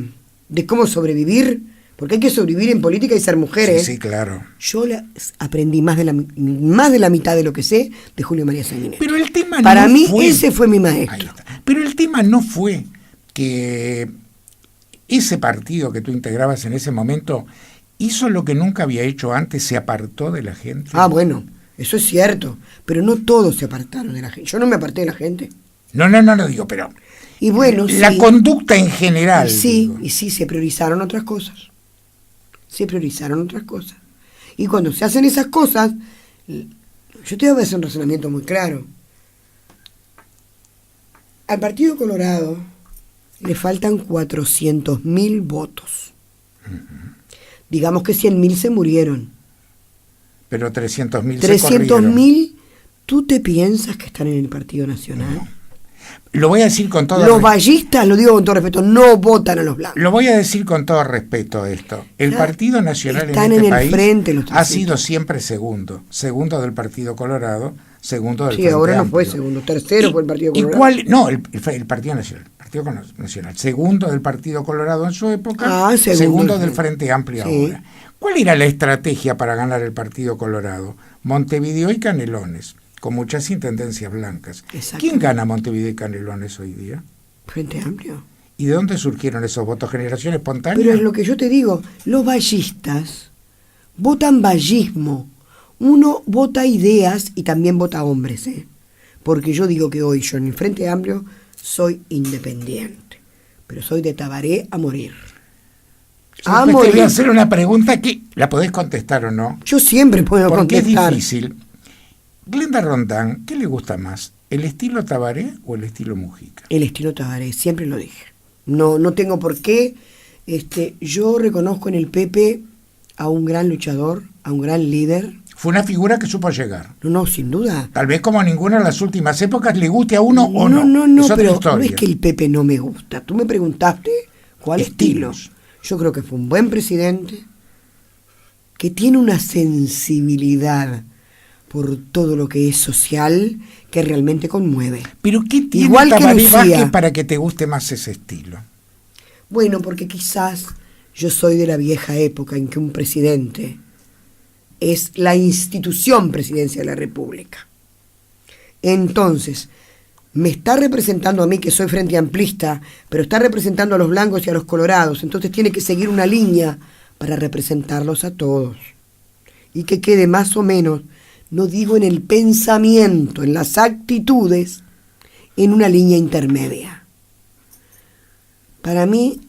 S2: de cómo sobrevivir, porque hay que sobrevivir en política y ser mujeres.
S1: Sí, claro.
S2: Yo aprendí más de la mitad de lo que sé de Julio María Sanguinetti.
S1: Pero el tema
S2: Para
S1: no
S2: mí,
S1: fue...
S2: ese fue mi maestro.
S1: Pero el tema no fue que ese partido que tú integrabas en ese momento hizo lo que nunca había hecho antes, se apartó de la gente.
S2: Ah, bueno, eso es cierto, pero no todos se apartaron de la gente. Yo no me aparté de la gente.
S1: No digo, pero...
S2: Y bueno,
S1: la
S2: sí,
S1: conducta en general.
S2: Y sí, se priorizaron otras cosas. Y cuando se hacen esas cosas, yo te voy a hacer un razonamiento muy claro. Al Partido Colorado le faltan 400.000 votos.
S1: Uh-huh.
S2: Digamos que 100.000 se murieron.
S1: Pero 300.000 se corrieron.
S2: 300.000, ¿tú te piensas que están en el Partido Nacional?
S1: No. Lo voy a decir con todo
S2: Los vallistas, lo digo con todo respeto, no votan a los blancos.
S1: Lo voy a decir con todo respeto esto. El Partido Nacional
S2: están
S1: en este
S2: el
S1: país
S2: frente,
S1: ha sido siempre segundo del Partido Colorado, segundo del Frente
S2: ahora no
S1: Amplio.
S2: fue segundo, tercero fue el Partido Colorado.
S1: El Partido Nacional, segundo del Partido Colorado en su época, segundo del Frente Amplio ahora. ¿Cuál era la estrategia para ganar el Partido Colorado? Montevideo y Canelones, con muchas intendencias blancas. ¿Quién gana Montevideo y Canelones hoy día?
S2: Frente Amplio.
S1: ¿Y de dónde surgieron esos votos? ¿Generación espontánea?
S2: Pero es lo que yo te digo, los vallistas votan vallismo. Uno vota ideas y también vota hombres, porque yo digo que hoy yo en el Frente Amplio soy independiente, pero soy de Tabaré a morir.
S1: Te voy a hacer una pregunta que la podés contestar o no.
S2: Yo siempre puedo contestar.
S1: Es difícil. Glenda Rondán, ¿qué le gusta más? ¿El estilo Tabaré o el estilo Mujica?
S2: El estilo Tabaré, siempre lo dije. No tengo por qué. Yo reconozco en el Pepe a un gran luchador, a un gran líder.
S1: Fue una figura que supo llegar.
S2: No, sin duda.
S1: Tal vez como a ninguna en las últimas épocas le guste a uno o no.
S2: No, pero no es que el Pepe no me gusta. Tú me preguntaste cuál estilo. Yo creo que fue un buen presidente, que tiene una sensibilidad por todo lo que es social que realmente conmueve.
S1: ¿Pero qué tiene
S2: igual
S1: Tabaré
S2: que
S1: Vázquez para que te guste más ese estilo?
S2: Bueno, porque quizás yo soy de la vieja época en que un presidente es la institución presidencia de la República. Entonces, me está representando a mí, que soy frente amplista, pero está representando a los blancos y a los colorados, entonces tiene que seguir una línea para representarlos a todos. Y que quede más o menos, no digo en el pensamiento, en las actitudes, en una línea intermedia. Para mí,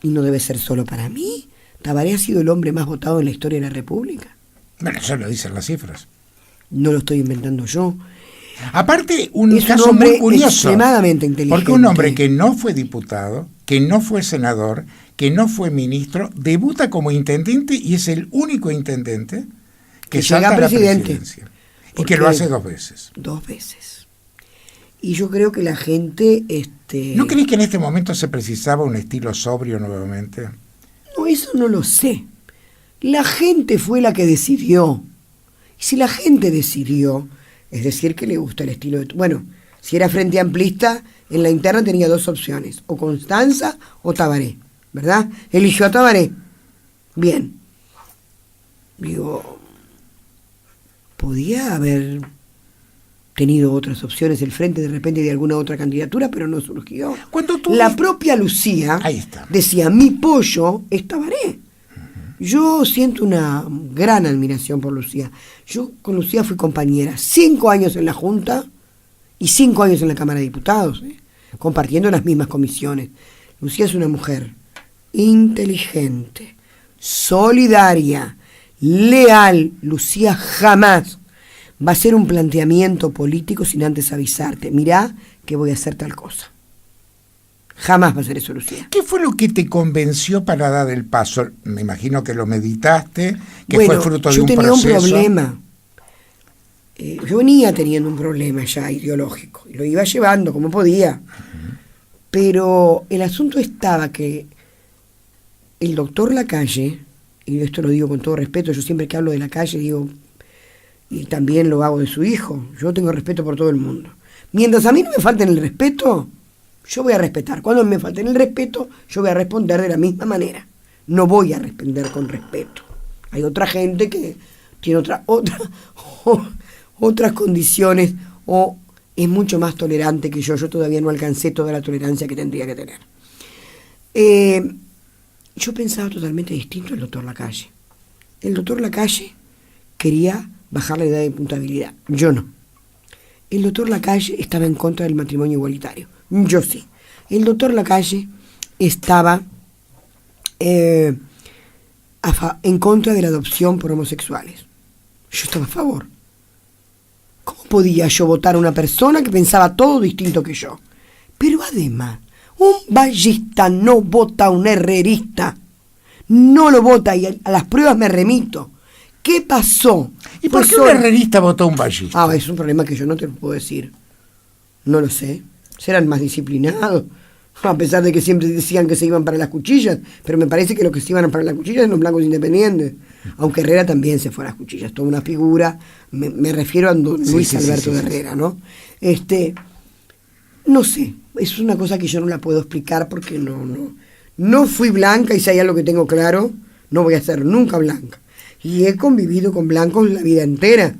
S2: y no debe ser solo para mí, Tabaré ha sido el hombre más votado en la historia de la República.
S1: Bueno, eso lo dicen las cifras.
S2: No lo estoy inventando yo.
S1: Aparte, un
S2: Es
S1: caso
S2: un hombre
S1: muy curioso.
S2: extremadamente inteligente.
S1: Porque un hombre que no fue diputado, que no fue senador, que no fue ministro, debuta como intendente y es el único intendente que salta a la presidencia. Y que lo hace 2 veces.
S2: 2 veces. Y yo creo que la gente...
S1: ¿No crees que en este momento se precisaba un estilo sobrio nuevamente?
S2: No, eso no lo sé. La gente fue la que decidió. Y si la gente decidió, es decir, que le gusta el estilo de... Bueno, si era Frente Amplista, en la interna tenía 2 opciones, o Constanza o Tabaré, ¿verdad? Eligió a Tabaré. Bien. Digo, podía haber tenido otras opciones el Frente de repente de alguna otra candidatura, pero no surgió. La propia Lucía decía, mi pollo es Tabaré. Yo siento una gran admiración por Lucía. Yo con Lucía fui compañera 5 años en la Junta y 5 años en la Cámara de Diputados, compartiendo las mismas comisiones. Lucía es una mujer inteligente, solidaria, leal. Lucía jamás va a hacer un planteamiento político sin antes avisarte. Mirá que voy a hacer tal cosa. Jamás va a ser eso, Lucía.
S1: ¿Qué fue lo que te convenció para dar el paso? Me imagino que lo meditaste, que
S2: bueno,
S1: fue fruto de un
S2: proceso. Yo tenía un problema. Yo venía teniendo un problema ya ideológico. Y lo iba llevando como podía. Pero el asunto estaba que el doctor Lacalle, y esto lo digo con todo respeto, yo siempre que hablo de Lacalle digo, y también lo hago de su hijo, yo tengo respeto por todo el mundo. Mientras a mí no me falten el respeto, yo voy a respetar. Cuando me falten el respeto, yo voy a responder de la misma manera. No voy a responder con respeto. Hay otra gente que tiene otras condiciones o es mucho más tolerante que yo. Yo todavía no alcancé toda la tolerancia que tendría que tener. Yo pensaba totalmente distinto al doctor Lacalle. El doctor Lacalle quería bajar la edad de imputabilidad. Yo no. El doctor Lacalle estaba en contra del matrimonio igualitario. Yo sí. El doctor Lacalle estaba en contra de la adopción por homosexuales. Yo estaba a favor. ¿Cómo podía yo votar a una persona que pensaba todo distinto que yo? Pero además, un vallista no vota a un herrerista. No lo vota y a las pruebas me remito. ¿Qué pasó?
S1: ¿Y por qué un herrerista votó a un vallista?
S2: Es un problema que yo no te lo puedo decir. No lo sé. Serán más disciplinados. A pesar de que siempre decían que se iban para las cuchillas. Pero me parece que los que se iban para las cuchillas eran los blancos independientes. Aunque Herrera también se fue a las cuchillas. Toda una figura. Me refiero a don Luis Alberto de Herrera, ¿no? No sé. Es una cosa que yo no la puedo explicar porque no fui blanca y si hay algo que tengo claro, no voy a ser nunca blanca. Y he convivido con blancos la vida entera,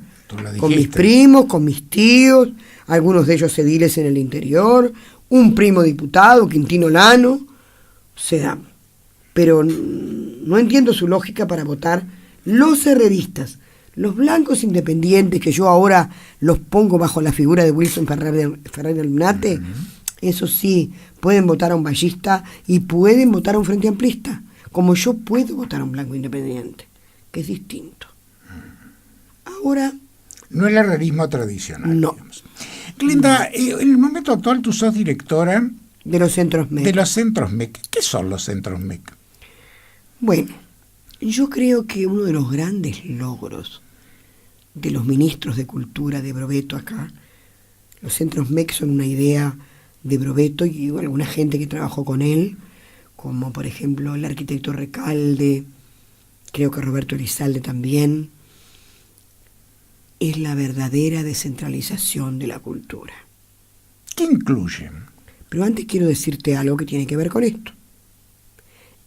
S2: con mis primos, con mis tíos, algunos de ellos ediles en el interior, un primo diputado, Quintino Lano, se da. Pero no entiendo su lógica para votar los herreristas, los blancos independientes, que yo ahora los pongo bajo la figura de Wilson Ferrer del Nate, eso sí, pueden votar a un vallista y pueden votar a un frente amplista, como yo puedo votar a un blanco independiente, que es distinto. Ahora...
S1: No el herrerismo tradicional.
S2: No.
S1: Digamos. Glenda, en el momento actual tú sos directora...
S2: De los centros MEC.
S1: De los centros MEC. ¿Qué son los centros MEC?
S2: Bueno, yo creo que uno de los grandes logros de los ministros de Cultura de Brovetto acá, los centros MEC son una idea de Brovetto y alguna gente que trabajó con él, como por ejemplo el arquitecto Recalde, creo que Roberto Elizalde también, es la verdadera descentralización de la cultura.
S1: ¿Qué incluye?
S2: Pero antes quiero decirte algo que tiene que ver con esto.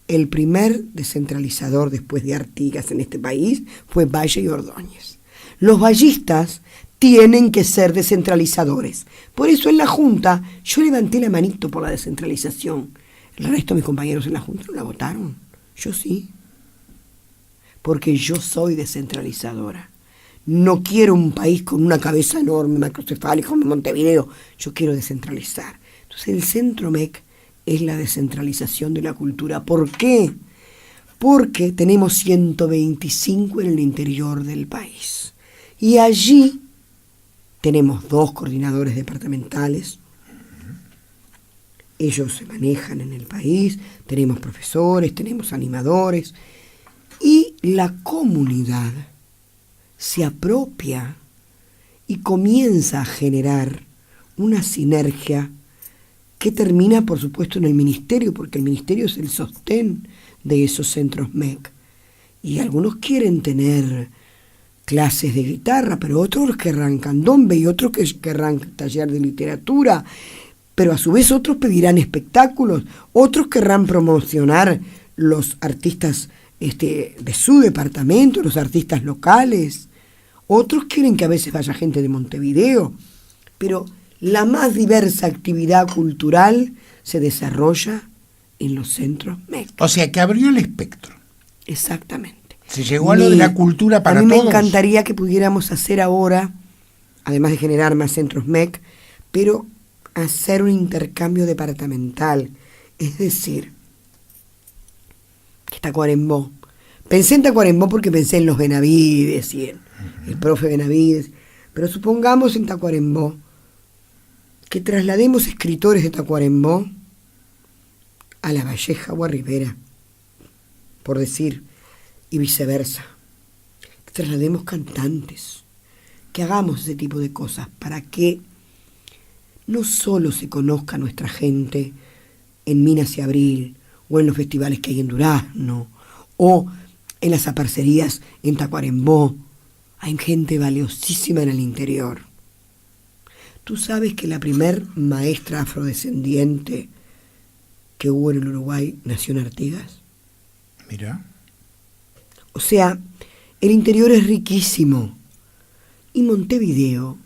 S2: El primer descentralizador después de Artigas en este país fue Valle y Ordóñez. Los vallistas tienen que ser descentralizadores. Por eso en la Junta yo levanté la manito por la descentralización. El resto de mis compañeros en la Junta no la votaron. Yo sí. porque yo soy descentralizadora. No quiero un país con una cabeza enorme, macrocefálica, como Montevideo. Yo quiero descentralizar. Entonces el Centro MEC es la descentralización de la cultura. ¿Por qué? Porque tenemos 125 en el interior del país. Y allí tenemos 2 coordinadores departamentales. Ellos se manejan en el país. Tenemos profesores, tenemos animadores. Y la comunidad se apropia y comienza a generar una sinergia que termina, por supuesto, en el ministerio, porque el ministerio es el sostén de esos centros MEC. Y algunos quieren tener clases de guitarra, pero otros querrán candombe y otros querrán taller de literatura, pero a su vez otros pedirán espectáculos, otros querrán promocionar los artistas de su departamento, los artistas locales. Otros quieren que a veces vaya gente de Montevideo, pero la más diversa actividad cultural se desarrolla en los centros MEC.
S1: O sea, que abrió el espectro.
S2: Exactamente.
S1: Se llegó a lo de la cultura para
S2: todos. A mí
S1: todos.
S2: me encantaría que pudiéramos hacer ahora, además de generar más centros MEC, pero hacer un intercambio departamental. Es decir, que Tacuarembó. Pensé en Tacuarembó porque pensé en los Benavides y en el profe Benavides, pero supongamos en Tacuarembó que traslademos escritores de Tacuarembó a La Valleja o a Rivera, por decir, y viceversa. Que traslademos cantantes, que hagamos ese tipo de cosas para que no solo se conozca nuestra gente en Minas y Abril, o en los festivales que hay en Durazno, o en las aparcerías en Tacuarembó. Hay gente valiosísima en el interior. Tú sabes que la primer maestra afrodescendiente que hubo en el Uruguay nació en Artigas.
S1: Mira.
S2: O sea, el interior es riquísimo. Y Montevideo,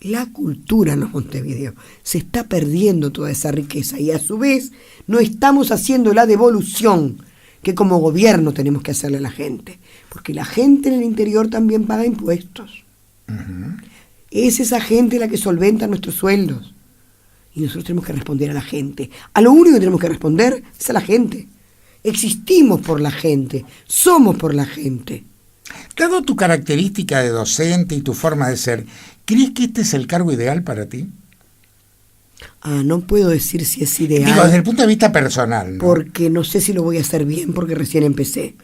S2: la cultura en los Montevideo, se está perdiendo toda esa riqueza. Y a su vez no estamos haciendo la devolución que como gobierno tenemos que hacerle a la gente. Porque la gente en el interior también paga impuestos.
S1: Uh-huh.
S2: Es esa gente la que solventa nuestros sueldos. Y nosotros tenemos que responder a la gente. A lo único que tenemos que responder es a la gente. Existimos por la gente. Somos por la gente.
S1: Dado tu característica de docente y tu forma de ser, ¿crees que este es el cargo ideal para ti?
S2: No puedo decir si es ideal.
S1: Digo, desde el punto de vista personal, ¿no?
S2: Porque no sé si lo voy a hacer bien porque recién empecé.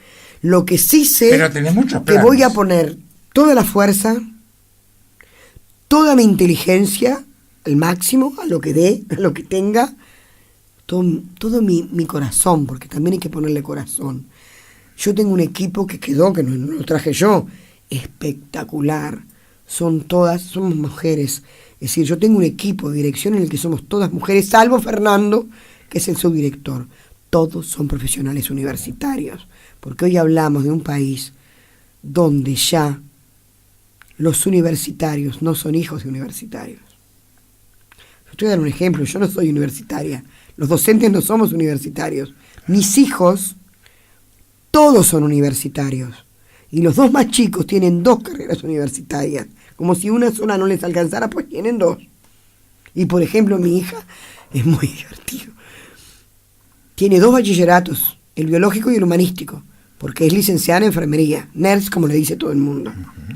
S2: Lo que sí sé
S1: Pero tenés muchos
S2: que
S1: planes.
S2: voy a poner toda la fuerza, toda mi inteligencia, al máximo, a lo que dé, a lo que tenga, todo mi corazón, porque también hay que ponerle corazón. Yo tengo un equipo que quedó, que no lo traje yo, espectacular. Somos mujeres. Es decir, yo tengo un equipo de dirección en el que somos todas mujeres, salvo Fernando, que es el subdirector. Todos son profesionales universitarios, porque hoy hablamos de un país donde ya los universitarios no son hijos de universitarios. Estoy dando un ejemplo, yo no soy universitaria, los docentes no somos universitarios, mis hijos todos son universitarios, y los 2 más chicos tienen 2 carreras universitarias, como si una sola no les alcanzara, pues tienen 2. Y por ejemplo, mi hija es muy divertido. Tiene 2 bachilleratos, el biológico y el humanístico, porque es licenciada en enfermería, nurse, como le dice todo el mundo. Uh-huh.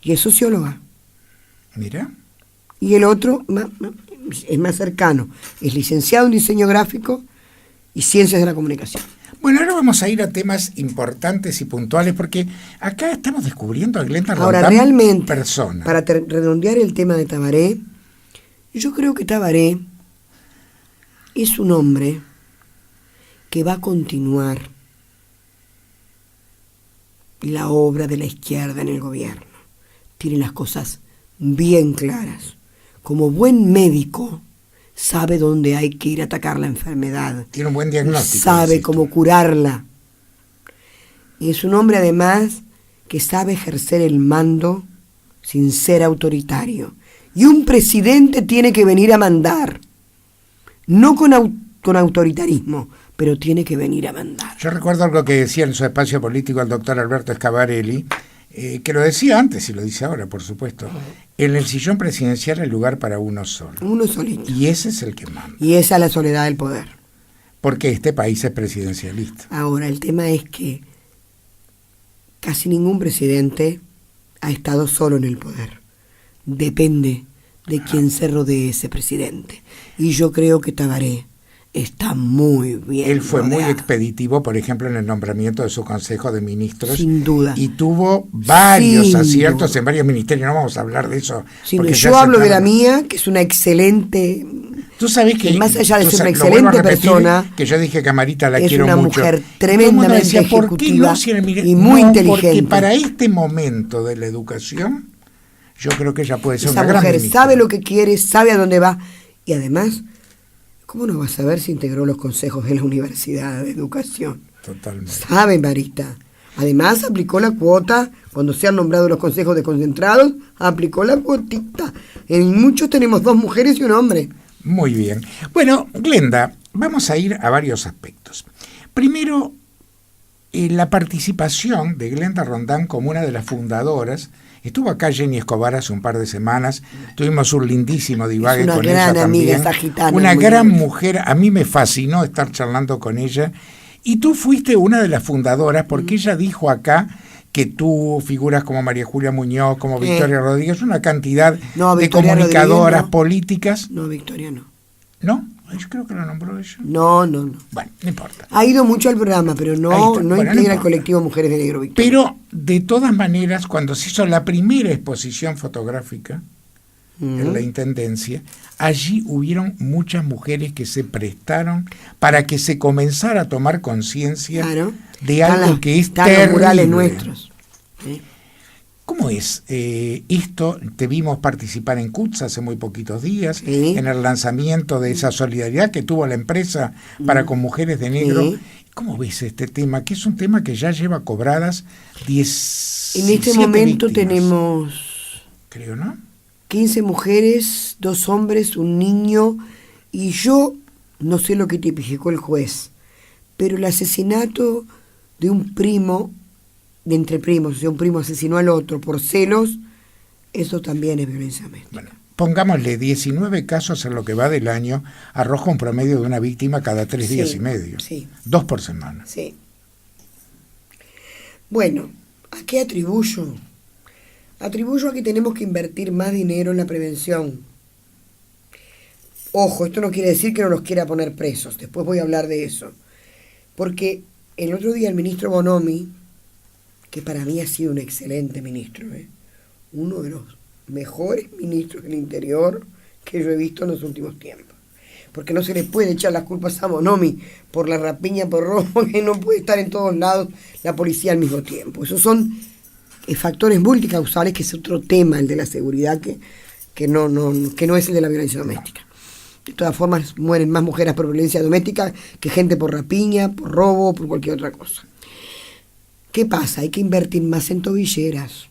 S2: Y es socióloga.
S1: Mira.
S2: Y el otro es más cercano, es licenciado en diseño gráfico y ciencias de la comunicación.
S1: Bueno, ahora vamos a ir a temas importantes y puntuales, porque acá estamos descubriendo a Glenda Roldán.
S2: Ahora, realmente,
S1: persona.
S2: Para redondear el tema de Tabaré, yo creo que Tabaré es un hombre que va a continuar la obra de la izquierda en el gobierno. Tiene las cosas bien claras. Como buen médico, sabe dónde hay que ir a atacar la enfermedad.
S1: Tiene un buen diagnóstico.
S2: Sabe cómo curarla. Y es un hombre, además, que sabe ejercer el mando sin ser autoritario. Y un presidente tiene que venir a mandar, no con autoritarismo, pero tiene que venir a mandar.
S1: Yo recuerdo algo que decía en su espacio político el doctor Alberto Scavarelli, que lo decía antes y lo dice ahora, por supuesto. En el sillón presidencial hay lugar para uno solo.
S2: Uno solito.
S1: Y ese es el que manda.
S2: Y esa es la soledad del poder.
S1: Porque este país es presidencialista.
S2: Ahora, el tema es que casi ningún presidente ha estado solo en el poder. Depende de quién se rodee ese presidente. Y yo creo que Tabaré está muy bien
S1: Él fue
S2: rodeado.
S1: muy expeditivo, por ejemplo, en el nombramiento de su Consejo de Ministros.
S2: Sin duda.
S1: Y tuvo varios
S2: Sin
S1: aciertos
S2: duda.
S1: en varios ministerios. No vamos a hablar de eso.
S2: Sí,
S1: porque
S2: yo
S1: ya se
S2: hablo de la
S1: tarda.
S2: mía, que es una excelente...
S1: Tú sabes que
S2: más allá de
S1: tú
S2: ser una
S1: lo vuelvo a
S2: excelente
S1: repetir,
S2: persona,
S1: que yo dije que a Marita la
S2: es
S1: quiero
S2: una
S1: mucho.
S2: mujer
S1: Todo el mundo
S2: tremendamente
S1: decía, ¿por qué
S2: ejecutiva
S1: no si en el
S2: y muy
S1: No,
S2: inteligente?
S1: Porque para este momento de la educación, yo creo que ella puede ser
S2: Esa
S1: una gran
S2: mujer
S1: ministra.
S2: sabe lo que quiere, sabe a dónde va. Y además, ¿cómo no va a saber si integró los consejos de la Universidad de Educación?
S1: Totalmente.
S2: Sabe, Marita. Además, aplicó la cuota, cuando se han nombrado los consejos de concentrados, aplicó la cuotita. En muchos tenemos 2 mujeres y un hombre.
S1: Muy bien. Bueno, Glenda, vamos a ir a varios aspectos. Primero, la participación de Glenda Rondán como una de las fundadoras. Estuvo acá Jenny Escobar hace un par de semanas. Tuvimos un lindísimo divague
S2: Es una
S1: con
S2: gran
S1: ella
S2: amiga,
S1: también.
S2: esa gitana,
S1: Una
S2: muy
S1: gran
S2: bien.
S1: mujer. A mí me fascinó estar charlando con ella. Y tú fuiste una de las fundadoras porque ella dijo acá que tú figuras como María Julia Muñoz, como Victoria Rodríguez, una cantidad
S2: No,
S1: de
S2: Victoria
S1: comunicadoras
S2: Rodríguez no.
S1: políticas.
S2: No, Victoria, no.
S1: ¿No? Yo creo que lo nombró ella.
S2: No.
S1: Bueno, no importa.
S2: Ha ido mucho al programa, pero
S1: Ahí
S2: no
S1: está. Bueno, no
S2: integra el
S1: importa.
S2: colectivo Mujeres de Negro, Victoria.
S1: Pero, de todas maneras, cuando se hizo la primera exposición fotográfica en la Intendencia, allí hubieron muchas mujeres que se prestaron para que se comenzara a tomar conciencia
S2: Claro.
S1: de
S2: Están
S1: algo
S2: las-
S1: que es
S2: están los
S1: terrible.
S2: murales nuestros. ¿Sí?
S1: ¿Cómo es esto? Te vimos participar en CUTS hace muy poquitos días,
S2: Sí.
S1: en el lanzamiento de esa solidaridad que tuvo la empresa para con mujeres de negro.
S2: Sí.
S1: ¿Cómo ves este tema? Que es un tema que ya lleva cobradas 10.
S2: En este momento tenemos
S1: Creo, ¿no?
S2: 15 mujeres, 2 hombres, un niño, y yo no sé lo que tipificó el juez, pero el asesinato de un primo, de entre primos, o sea, un primo asesinó al otro por celos, eso también es violencia doméstica.
S1: Bueno, pongámosle 19 casos en lo que va del año, arroja un promedio de una víctima cada 3 días y medio.
S2: Sí.
S1: 2 por semana.
S2: Sí. Bueno, ¿a qué atribuyo? Atribuyo a que tenemos que invertir más dinero en la prevención. Ojo, esto no quiere decir que no los quiera poner presos, después voy a hablar de eso. Porque el otro día el ministro Bonomi, que para mí ha sido un excelente ministro, uno de los mejores ministros del Interior que yo he visto en los últimos tiempos. Porque no se le puede echar las culpas a Bonomi por la rapiña, por robo, que no puede estar en todos lados la policía al mismo tiempo. Esos son factores multicausales, que es otro tema, el de la seguridad, que no es el de la violencia doméstica. De todas formas, mueren más mujeres por violencia doméstica que gente por rapiña, por robo, por cualquier otra cosa. ¿Qué pasa? Hay que invertir más en tobilleras.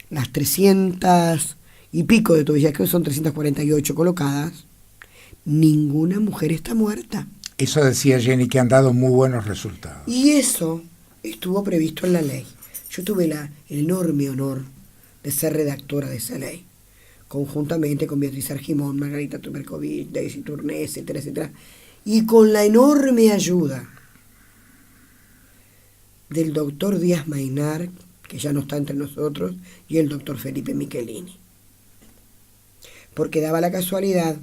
S2: Las 300 y pico de tobilleras, creo que son 348 colocadas, ninguna mujer está muerta.
S1: Eso decía Jenny, que han dado muy buenos resultados.
S2: Y eso estuvo previsto en la ley. Yo tuve el enorme honor de ser redactora de esa ley, conjuntamente con Beatriz Argimón, Margarita Tuberkovich, Daisy Tourné, etcétera, etcétera, y con la enorme ayuda del doctor Díaz Mainar, que ya no está entre nosotros, y el doctor Felipe Michelini. Porque daba la casualidad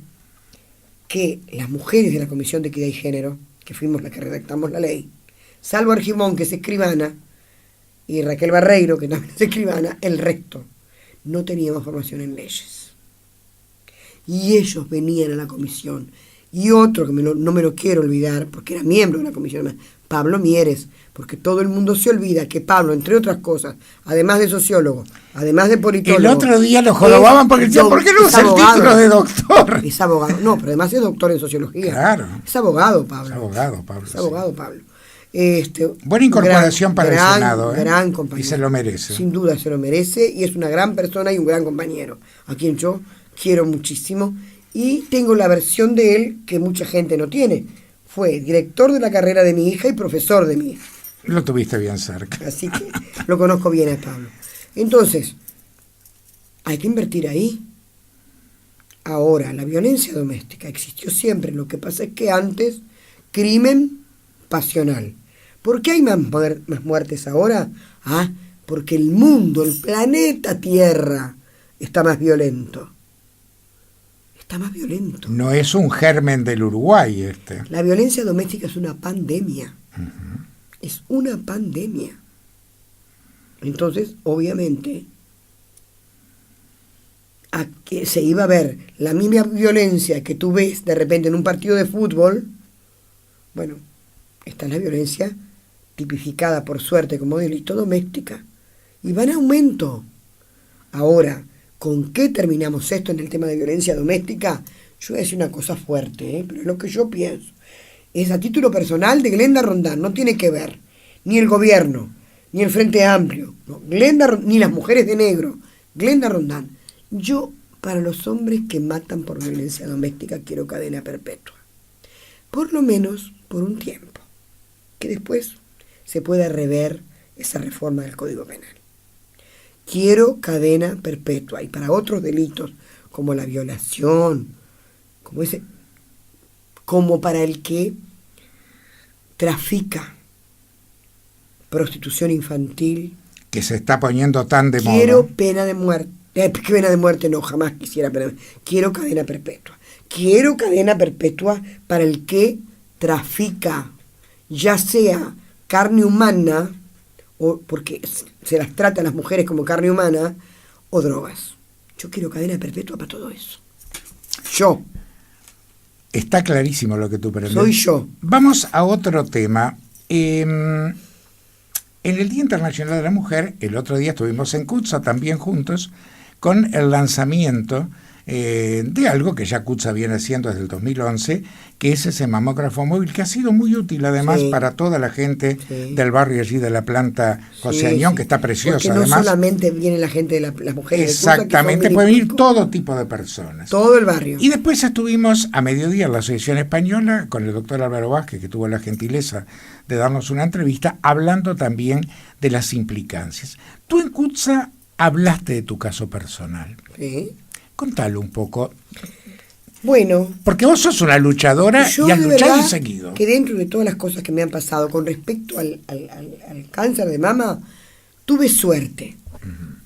S2: que las mujeres de la Comisión de Equidad y Género, que fuimos las que redactamos la ley, salvo Argimón, que es escribana, y Raquel Barreiro, que también es escribana, el resto no teníamos formación en leyes. Y ellos venían a la comisión. Y otro que no me lo quiero olvidar, porque era miembro de la comisión, Pablo Mieres, porque todo el mundo se olvida que Pablo, entre otras cosas, además de sociólogo, además de politólogo...
S1: El otro día lo jorobaban porque decían, ¿por qué no usa el título de doctor?
S2: Es abogado, no, pero además es doctor en sociología.
S1: Claro.
S2: Es abogado, Pablo.
S1: Es abogado, Pablo.
S2: Es abogado, Pablo.
S1: Buena incorporación para el Senado,
S2: gran compañero.
S1: Y se lo merece.
S2: Sin duda se lo merece, y es una gran persona y un gran compañero, a quien yo quiero muchísimo, y tengo la versión de él que mucha gente no tiene. fue director de la carrera de mi hija y profesor de mi hija.
S1: Lo tuviste bien cerca.
S2: Así que lo conozco bien a Pablo. Entonces, hay que invertir ahí. Ahora, la violencia doméstica existió siempre. Lo que pasa es que antes, crimen pasional. ¿Por qué hay más muertes ahora? Porque el mundo, el planeta Tierra, está más violento. Está más violento.
S1: No es un germen del Uruguay este.
S2: La violencia doméstica es una pandemia. Es una pandemia. Entonces, obviamente, a que se iba a ver la misma violencia que tú ves de repente en un partido de fútbol. Bueno, esta es la violencia tipificada por suerte como delito doméstica y va en aumento. Ahora, ¿con qué terminamos esto en el tema de violencia doméstica? Yo voy a decir una cosa fuerte, pero es lo que yo pienso. Es a título personal de Glenda Rondán, no tiene que ver ni el gobierno, ni el Frente Amplio, no, ni las mujeres de negro. Glenda Rondán. Yo, para los hombres que matan por violencia doméstica, quiero cadena perpetua. Por lo menos por un tiempo. Que después se pueda rever esa reforma del Código Penal. Quiero cadena perpetua. Y para otros delitos, como la violación, como para el que trafica prostitución infantil.
S1: Que se está poniendo tan de moda.
S2: Quiero pena de muerte. Pena de muerte no, jamás quisiera pena de muerte. Quiero cadena perpetua. Quiero cadena perpetua para el que trafica, ya sea carne humana, o porque se las trata a las mujeres como carne humana, o drogas. Yo quiero cadena perpetua para todo eso. Yo.
S1: Está clarísimo lo que tú pretendes.
S2: Soy yo.
S1: Vamos a otro tema. En el Día Internacional de la Mujer, el otro día estuvimos en CUTSA también juntos, con el lanzamiento de algo que ya CUTSA viene haciendo desde el 2011, que es ese mamógrafo móvil, que ha sido muy útil además para toda la gente del barrio allí de la planta José Añón, que está preciosa.
S2: Porque no
S1: además,
S2: viene la gente de las mujeres.
S1: exactamente, pueden ir todo tipo de personas.
S2: Todo el barrio.
S1: Y después estuvimos a mediodía en la Asociación Española con el doctor Álvaro Vázquez, que tuvo la gentileza de darnos una entrevista, hablando también de las implicancias. Tú en CUTSA hablaste de tu caso personal.
S2: Sí.
S1: Contalo un poco.
S2: Bueno.
S1: Porque vos sos una luchadora y has luchado seguido.
S2: Que dentro de todas las cosas que me han pasado con respecto al cáncer de mama, tuve suerte.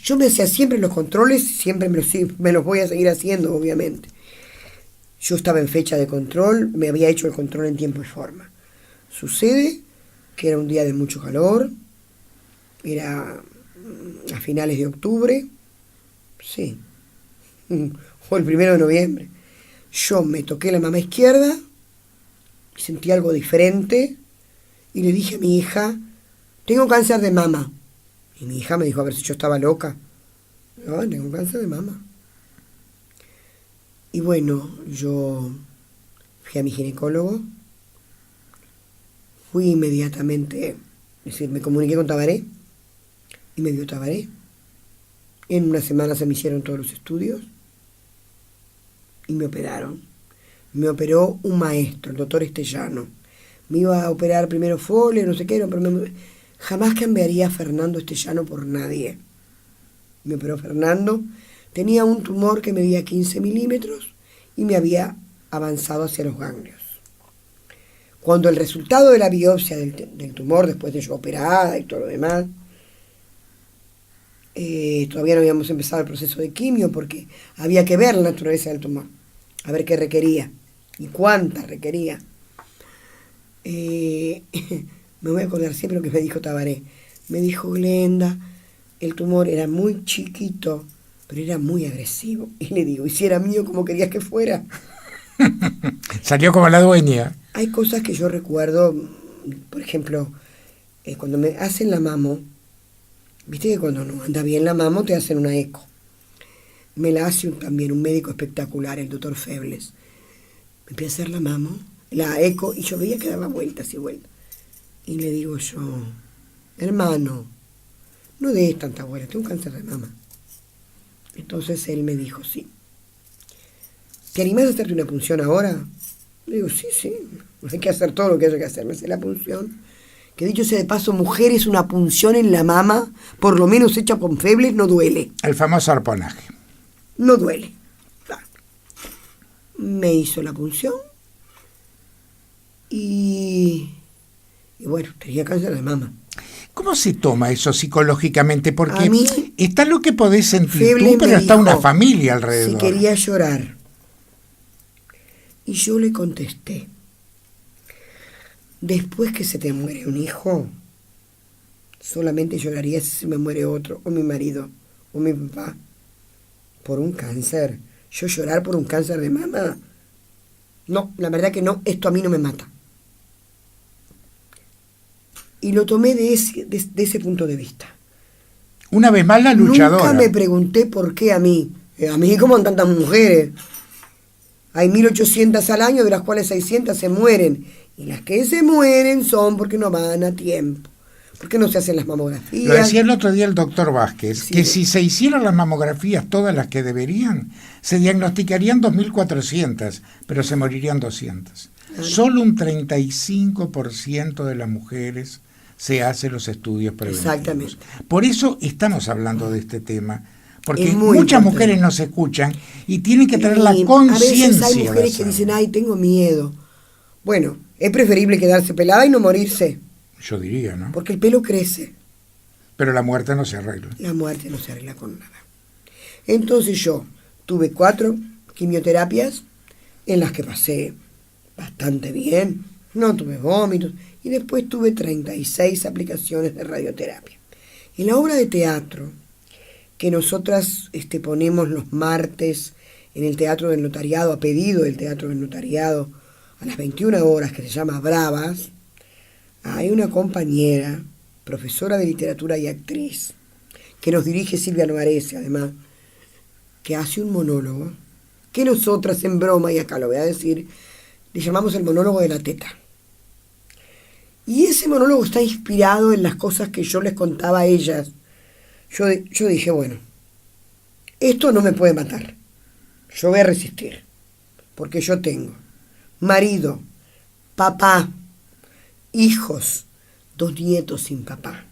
S2: Yo me hacía siempre los controles, siempre me los voy a seguir haciendo, obviamente. Yo estaba en fecha de control, me había hecho el control en tiempo y forma. Sucede que era un día de mucho calor, era a finales de octubre, sí, o el 1 de noviembre. Yo me toqué la mama izquierda, sentí algo diferente y le dije a mi hija, tengo cáncer de mama. Y mi hija me dijo a ver si yo estaba loca. No, tengo cáncer de mama. Y bueno, yo fui a mi ginecólogo, fui inmediatamente, es decir, me comuniqué con Tabaré y me dio Tabaré. En una semana se me hicieron todos los estudios y me operaron. Me operó un maestro, el doctor Estellano. Me iba a operar primero Fole, no sé qué, pero jamás cambiaría a Fernando Estellano por nadie. Me operó Fernando. Tenía un tumor que medía 15 milímetros y me había avanzado hacia los ganglios. Cuando el resultado de la biopsia del tumor, después de yo operada y todo lo demás, todavía no habíamos empezado el proceso de quimio porque había que ver la naturaleza del tumor, a ver qué requería y cuánta requería. Me voy a acordar siempre lo que me dijo Tabaré. Me dijo, Glenda, el tumor era muy chiquito, pero era muy agresivo. Y le digo, ¿y si era mío, cómo querías que fuera?
S1: Salió como la dueña.
S2: Hay cosas que yo recuerdo, por ejemplo, cuando me hacen la mamo, viste que cuando no anda bien la mamo te hacen una eco. Me la hace también un médico espectacular, el doctor Febles. Me empieza a hacer la mamo, la eco, y yo veía que daba vueltas y vueltas. Y le digo yo, hermano, no des tanta vuelta, tengo un cáncer de mama. Entonces él me dijo, sí. ¿Te animás a hacerte una punción ahora? Le digo, sí, hay que hacer todo lo que haya que hacer. Me hace la punción. Que dicho sea de paso, mujeres, una punción en la mama, por lo menos hecha con febles, no duele.
S1: El famoso arponaje.
S2: No duele. Claro. Me hizo la punción y bueno, tenía cáncer de mama.
S1: ¿Cómo se toma eso psicológicamente? Porque
S2: A mí,
S1: está lo que podés sentir
S2: Febles
S1: tú, pero
S2: me
S1: está
S2: dijo
S1: una familia alrededor.
S2: si quería llorar. Y yo le contesté, después que se te muere un hijo, solamente lloraría si se me muere otro, o mi marido, o mi papá, por un cáncer. Yo llorar por un cáncer de mama, no, la verdad que no, esto a mí no me mata. Y lo tomé de ese punto de vista.
S1: Una vez más la luchadora.
S2: Nunca me pregunté por qué a mí. A mí como en tantas mujeres. Hay 1.800 al año, de las cuales 600 se mueren. Y las que se mueren son porque no van a tiempo. Porque no se hacen las mamografías.
S1: Lo decía el otro día el doctor Vázquez,
S2: Sí.
S1: que si se hicieran las mamografías todas las que deberían, se diagnosticarían 2.400, pero se morirían 200.
S2: Claro.
S1: Solo un 35% de las mujeres se hace los estudios preventivos.
S2: Exactamente.
S1: Por eso estamos hablando de este tema, porque
S2: Es muy
S1: muchas
S2: importante.
S1: mujeres nos escuchan y tienen que tener la
S2: Y
S1: conciencia.
S2: a veces hay
S1: de
S2: mujeres que
S1: hacerlo.
S2: dicen, ay, tengo miedo. Bueno, es preferible quedarse pelada y no morirse,
S1: Yo diría, ¿no?
S2: porque el pelo crece.
S1: Pero la muerte no se arregla.
S2: La muerte no se arregla con nada. Entonces yo tuve 4 quimioterapias en las que pasé bastante bien, no tuve vómitos, y después tuve 36 aplicaciones de radioterapia. En la obra de teatro que nosotras ponemos los martes en el Teatro del Notariado, a pedido del Teatro del Notariado, a las 21 horas, que se llama Bravas, hay una compañera, profesora de literatura y actriz, que nos dirige Silvia Novarese, además, que hace un monólogo, que nosotras en broma, y acá lo voy a decir, le llamamos el monólogo de la teta. Y ese monólogo está inspirado en las cosas que yo les contaba a ellas. Yo dije, bueno, esto no me puede matar. Yo voy a resistir, porque yo tengo marido, papá, hijos, 2 nietos sin papá.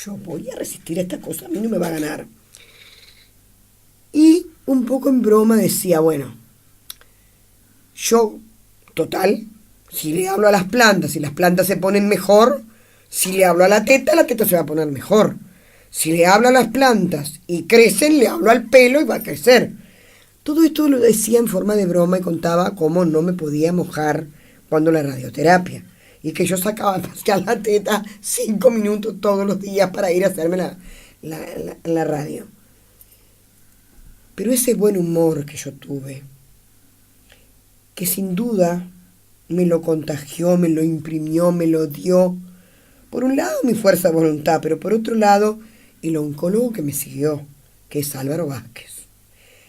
S2: Yo voy a resistir a esta cosa, a mí no me va a ganar. Y un poco en broma decía, bueno, yo, total, si le hablo a las plantas, si las plantas se ponen mejor, si le hablo a la teta se va a poner mejor. Si le hablo a las plantas y crecen, le hablo al pelo y va a crecer. Todo esto lo decía en forma de broma y contaba cómo no me podía mojar cuando la radioterapia. Y que yo sacaba a pasear la teta 5 minutos todos los días para ir a hacerme la radio. Pero ese buen humor que yo tuve, que sin duda me lo contagió, me lo imprimió, me lo dio, por un lado mi fuerza de voluntad, pero por otro lado el oncólogo que me siguió, que es Álvaro Vázquez,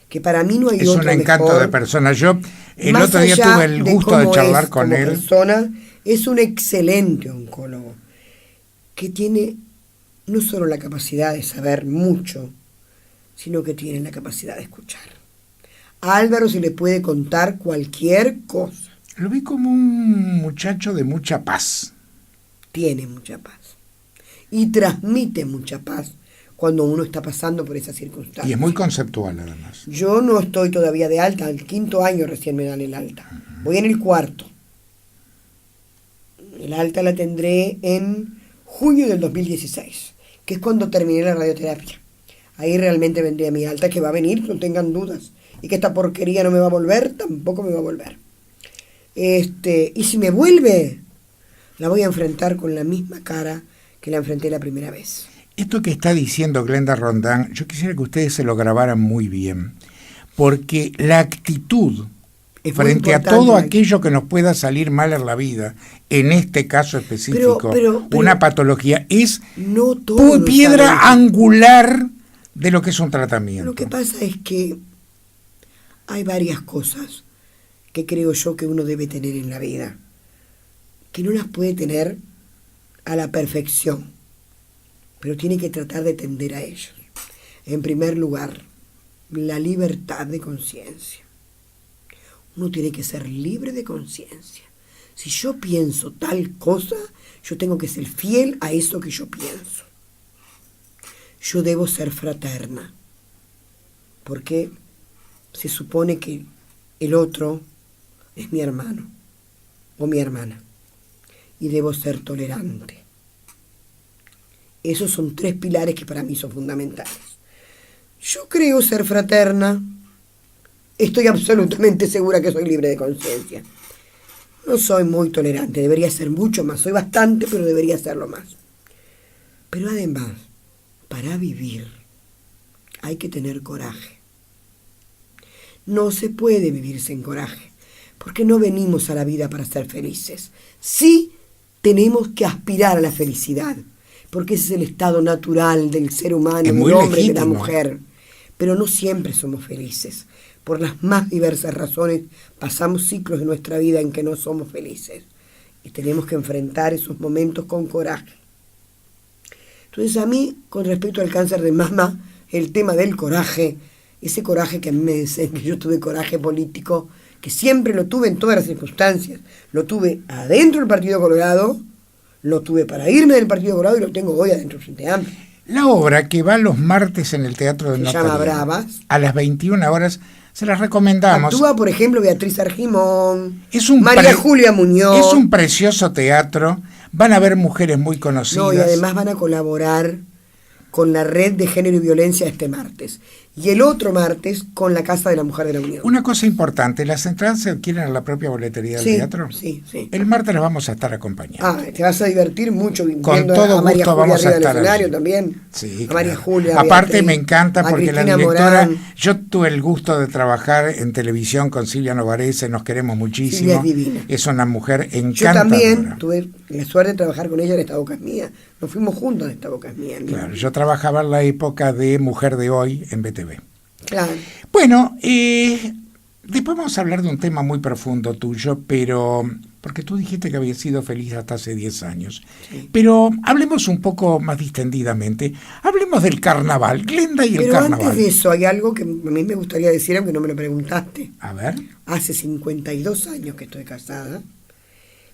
S2: que para mí no hay otro mejor.
S1: Es un encanto de persona. Yo el
S2: Más
S1: otro día
S2: allá
S1: tuve el
S2: de
S1: gusto de
S2: cómo
S1: charlar
S2: es
S1: con
S2: como
S1: él.
S2: persona, es un excelente oncólogo que tiene no solo la capacidad de saber mucho, sino que tiene la capacidad de escuchar. A Álvaro se le puede contar cualquier cosa.
S1: Lo vi como un muchacho de mucha paz.
S2: Tiene mucha paz. Y transmite mucha paz cuando uno está pasando por esas circunstancias.
S1: Y es muy conceptual, además.
S2: Yo no estoy todavía de alta, al 5.º año recién me dan el alta. Voy en el 4.º. El alta la tendré en junio del 2016, que es cuando terminé la radioterapia. Ahí realmente vendría mi alta, que va a venir, no tengan dudas. Y que esta porquería no me va a volver, tampoco me va a volver. Y si me vuelve, la voy a enfrentar con la misma cara que la enfrenté la primera vez.
S1: Esto que está diciendo Glenda Rondán, yo quisiera que ustedes se lo grabaran muy bien, porque la actitud
S2: Es muy
S1: frente a
S2: importante
S1: todo
S2: la-
S1: aquello que nos pueda salir mal en la vida, en este caso específico,
S2: Pero-
S1: una patología, es
S2: No todo
S1: piedra
S2: sabe.
S1: angular de lo que es un tratamiento.
S2: Lo que pasa es que hay varias cosas que creo yo que uno debe tener en la vida, que no las puede tener a la perfección, pero tiene que tratar de tender a ellos. En primer lugar, la libertad de conciencia. Uno tiene que ser libre de conciencia. Si yo pienso tal cosa, yo tengo que ser fiel a eso que yo pienso. Yo debo ser fraterna, porque se supone que el otro es mi hermano o mi hermana, y debo ser tolerante. Esos son 3 pilares que para mí son fundamentales. Yo creo ser fraterna, estoy absolutamente segura que soy libre de conciencia. No soy muy tolerante, debería ser mucho más, soy bastante, pero debería serlo más. Pero además, para vivir hay que tener coraje. No se puede vivir sin coraje, porque no venimos a la vida para ser felices. Sí tenemos que aspirar a la felicidad, porque ese es el estado natural del ser humano, del hombre y de la mujer. Pero no siempre somos felices. Por las más diversas razones pasamos ciclos de nuestra vida en que no somos felices. Y tenemos que enfrentar esos momentos con coraje. Entonces a mí, con respecto al cáncer de mama, el tema del coraje, ese coraje que a mí me dicen que yo tuve coraje político, que siempre lo tuve en todas las circunstancias. Lo tuve adentro del Partido Colorado, lo tuve para irme del Partido Colorado y lo tengo hoy adentro del Frente Amplio.
S1: La obra que va los martes en el Teatro de
S2: Se llama Bravas.
S1: A las 21 horas, se las recomendamos.
S2: Actúa, por ejemplo, Beatriz Argimón, María Julia Muñoz.
S1: Es un precioso teatro. Van a ver mujeres muy conocidas.
S2: No, y además van a colaborar con la Red de Género y Violencia este martes. Y el otro martes con la Casa de la Mujer de la Unión.
S1: Una cosa importante, ¿las entradas se adquieren en la propia boletería del teatro?
S2: Sí.
S1: El martes las vamos a estar acompañando.
S2: Te vas a divertir mucho viendo
S1: con todo
S2: a María
S1: gusto
S2: Julia
S1: vamos a estar
S2: escenario
S1: allí.
S2: también.
S1: Sí,
S2: a María Julia,
S1: aparte
S2: Beatriz,
S1: me encanta porque
S2: Cristina
S1: la directora,
S2: Morán.
S1: yo tuve el gusto de trabajar en televisión con Silvia Novarese, nos queremos muchísimo.
S2: Silvia es divina.
S1: Es una mujer encantadora.
S2: Yo también tuve la suerte de trabajar con ella en Esta Boca es Mía. Nos fuimos juntos en Esta Boca es Mía.
S1: Claro, yo trabajaba en la época de Mujer de Hoy en BTV.
S2: Claro.
S1: Bueno, después vamos a hablar de un tema muy profundo tuyo, pero porque tú dijiste que habías sido feliz hasta hace 10 años. Sí. Pero hablemos un poco más distendidamente. Hablemos del carnaval, Glenda y el carnaval.
S2: Pero antes de eso, hay algo que a mí me gustaría decir, aunque no me lo preguntaste.
S1: A ver.
S2: Hace 52 años que estoy casada,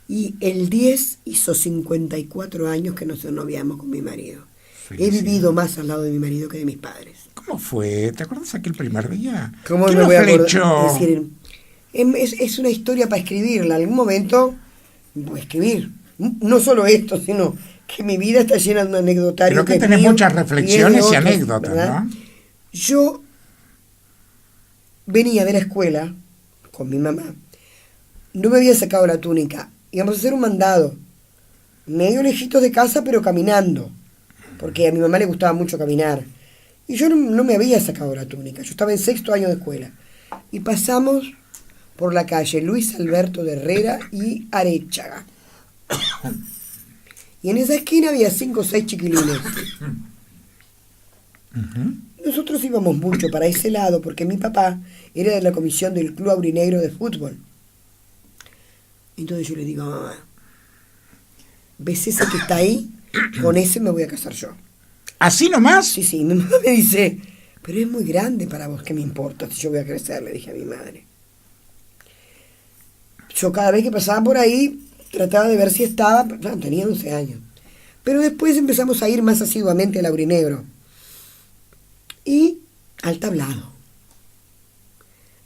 S2: y el 10 hizo 54 años que nos noviamos con mi marido. He vivido más al lado de mi marido que de mis padres.
S1: ¿Cómo fue? ¿Te acuerdas aquel primer día?
S2: ¿Cómo me voy a decir? Es una historia para escribirla. En algún momento voy a escribir. No solo esto, sino que mi vida está llena de un anecdotario.
S1: Creo que tenés muchas reflexiones y anécdotas, ¿verdad? ¿No?
S2: Yo venía de la escuela con mi mamá. No me había sacado la túnica. Íbamos a hacer un mandado. Medio lejitos de casa, pero caminando. Porque a mi mamá le gustaba mucho caminar. Y yo no me había sacado la túnica. Yo estaba en 6º año de escuela. Y pasamos por la calle Luis Alberto de Herrera y Arechaga. Y en esa esquina había 5 o 6 chiquilines. Nosotros íbamos mucho para ese lado porque mi papá era de la comisión del Club Aurinegro de Fútbol. Entonces yo le digo, mamá, ¿ves ese que está ahí? Con ese me voy a casar yo.
S1: ¿Así nomás?
S2: Sí, mi mamá me dice, pero es muy grande para vos, ¿qué me importa si yo voy a crecer? Le dije a mi madre. Yo cada vez que pasaba por ahí, trataba de ver si estaba, tenía 11 años. Pero después empezamos a ir más asiduamente al Aurinegro. Y al tablado.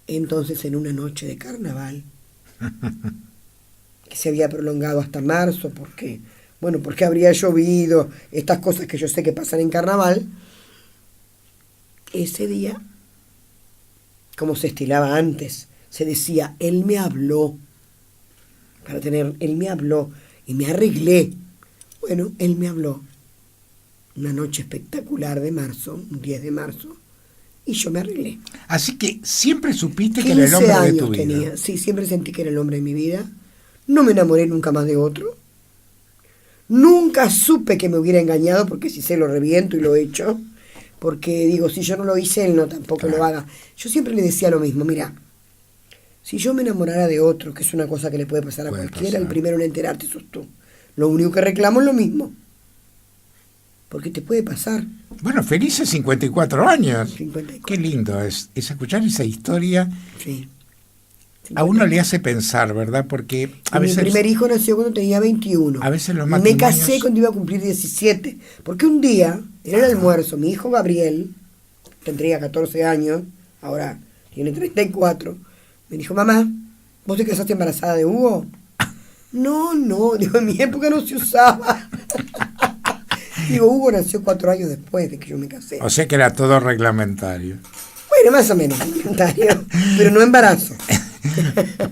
S2: Entonces, en una noche de carnaval, que se había prolongado hasta marzo, porque habría llovido, estas cosas que yo sé que pasan en carnaval, ese día, como se estilaba antes, se decía, él me habló, él me habló, y me arreglé. Bueno, él me habló. Una noche espectacular de marzo, un 10 de marzo, y yo me arreglé.
S1: Así que siempre supiste que era el hombre de tu vida.
S2: Tenía. Sí, siempre sentí que era el hombre de mi vida. No me enamoré nunca más de otro. Nunca supe que me hubiera engañado, porque si sé lo reviento y lo he hecho. Porque digo, si yo no lo hice, él no tampoco lo haga. Yo siempre le decía lo mismo, mira, si yo me enamorara de otro, que es una cosa que le puede pasar a cualquiera, el primero en enterarte sos tú. Lo único que reclamo es lo mismo. Porque te puede pasar.
S1: Bueno, felices 54 años.
S2: 54.
S1: Qué lindo es escuchar esa historia.
S2: Sí.
S1: A uno le hace pensar, ¿verdad? Porque a veces...
S2: Mi primer hijo nació cuando tenía 21.
S1: A veces los
S2: matrimonios... Me
S1: matrimonios...
S2: casé cuando iba a cumplir 17. Porque un día, en el almuerzo, mi hijo Gabriel, tendría 14 años, ahora tiene 34, me dijo, mamá, ¿vos te casaste embarazada de Hugo? No, digo, en mi época no se usaba. Digo, Hugo nació 4 años después de que yo me casé.
S1: O sea que era todo reglamentario.
S2: Bueno, más o menos reglamentario, pero no embarazo.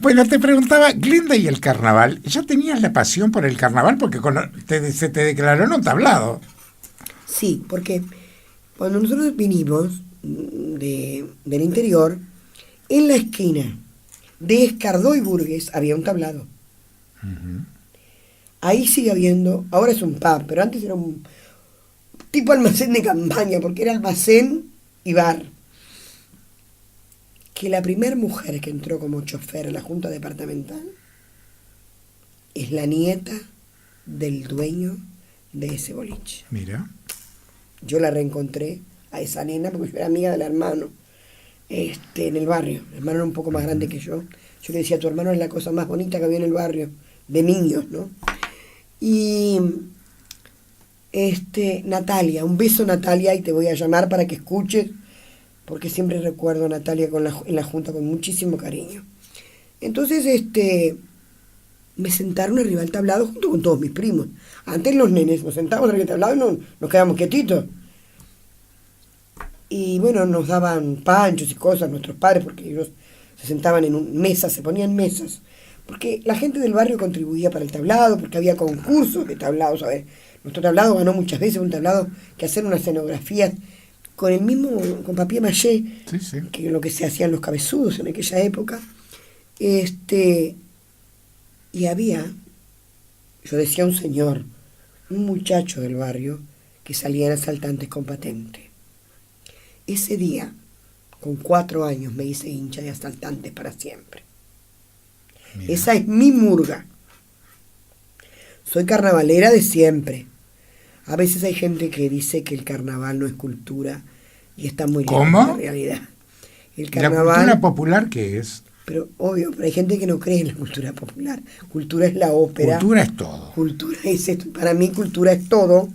S1: Bueno, te preguntaba, Glenda, ¿y el carnaval? ¿Ya tenías la pasión por el carnaval? Porque se te declaró en un tablado.
S2: Sí, porque cuando nosotros vinimos del interior, en la esquina de Escardó y Burgues había un tablado. Uh-huh. Ahí sigue habiendo, ahora es un pub, pero antes era un tipo almacén de campaña, porque era almacén y bar. Que la primer mujer que entró como chofer a la Junta Departamental es la nieta del dueño de ese boliche.
S1: Mira.
S2: Yo la reencontré a esa nena porque yo era amiga del hermano en el barrio. El hermano era un poco más grande que yo. Yo le decía, tu hermano es la cosa más bonita que había en el barrio, de niños, ¿no? Y Natalia, un beso Natalia, y te voy a llamar para que escuches, porque siempre recuerdo a Natalia en la junta con muchísimo cariño. Entonces, me sentaron arriba del tablado junto con todos mis primos. Antes los nenes nos sentábamos arriba del tablado y nos quedábamos quietitos. Y bueno, nos daban panchos y cosas nuestros padres, porque ellos se sentaban en mesas, se ponían mesas. Porque la gente del barrio contribuía para el tablado, porque había concursos de tablados. A ver, nuestro tablado ganó muchas veces un tablado que hacer una escenografía con el mismo, con papier maché, sí. Que lo que se hacían los cabezudos en aquella época. Y había, yo decía un señor, un muchacho del barrio, que salía en Asaltantes con patente. Ese día, con 4 años, me hice hincha de Asaltantes para siempre. Mira. Esa es mi murga. Soy carnavalera de siempre. A veces hay gente que dice que el carnaval no es cultura y está muy lejos de la realidad. El carnaval,
S1: ¿la cultura popular qué es?
S2: Pero obvio, pero hay gente que no cree en la cultura popular. Cultura es la ópera.
S1: Cultura es todo.
S2: Cultura es esto. Para mí cultura es todo.